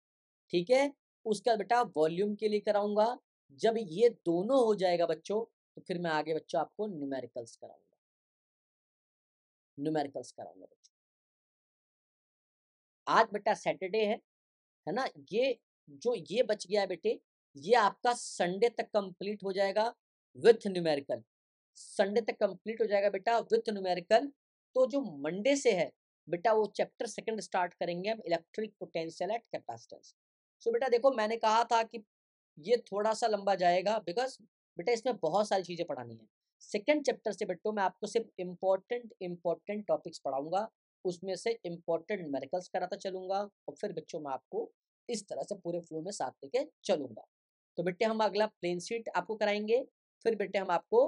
S1: ठीक है, उसका बेटा वॉल्यूम के लिए कराऊंगा। जब ये दोनों हो जाएगा बच्चों, तो फिर मैं आगे बच्चों आपको न्यूमेरिकल्स कराऊंगा, न्यूमेरिकल्स कराऊंगा बच्चों। आज बेटा सैटरडे है ना, ये जो ये बच गया है बेटे, ये आपका संडे तक कंप्लीट हो जाएगा विथ न्यूमेरिकल। संडे तक कंप्लीट हो जाएगा बेटा विथ न्यूमेरिकल। तो जो मंडे से है बेटा, वो चैप्टर सेकंड स्टार्ट करेंगे हम, इलेक्ट्रिक पोटेंशियल एट कैपेसिटेंस। सो बेटा देखो, मैंने कहा था कि ये थोड़ा सा लंबा जाएगा, बिकॉज बेटा इसमें बहुत सारी चीजें पढ़ानी है। सेकंड चैप्टर से बेटो मैं आपको सिर्फ इम्पोर्टेंट टॉपिक्स पढ़ाऊंगा, उसमें से इम्पोर्टेंट न्यूमेरिकल्स कराता चलूंगा, और फिर बच्चों मैं आपको इस तरह से पूरे फ्लो में साथ लेके चलूंगा। तो बेटे हम अगला प्लेन शीट आपको कराएंगे, फिर बेटे हम आपको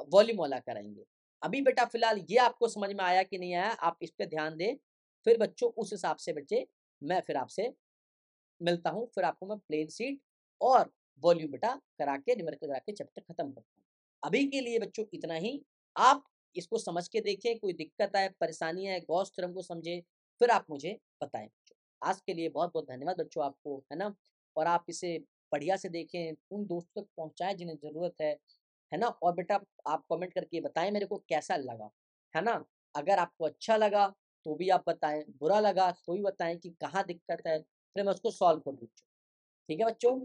S1: वॉल्यूम वाला कराएंगे। अभी बेटा फिलहाल ये आपको समझ में आया कि नहीं आया, आप इस पे ध्यान दें। फिर बच्चों उस हिसाब से बच्चे मैं फिर आपसे मिलता हूँ, फिर आपको मैं प्लेन सीट और वॉल्यूम बेटा करा के, न्यूमेरिकल करा के चैप्टर खत्म करता हूँ। अभी के लिए बच्चों इतना ही। आप इसको समझ के देखें, कोई दिक्कत आए, परेशानी है, गॉस थ्योरम को समझें, फिर आप मुझे बताएँ बच्चों। आज के लिए बहुत-बहुत धन्यवाद बच्चों आपको, है ना? और आप इसे बढ़िया से देखें, उन दोस्तों तक पहुँचाएँ जिन्हें ज़रूरत है ना? और बेटा आप कमेंट करके बताएँ मेरे को कैसा लगा, है ना? अगर आपको अच्छा लगा तो भी आप बताएँ, बुरा लगा तो भी बताएँ कि कहाँ दिक्कत है, फिर मैं उसको सॉल्व कर दूँ। ठीक है बच्चों?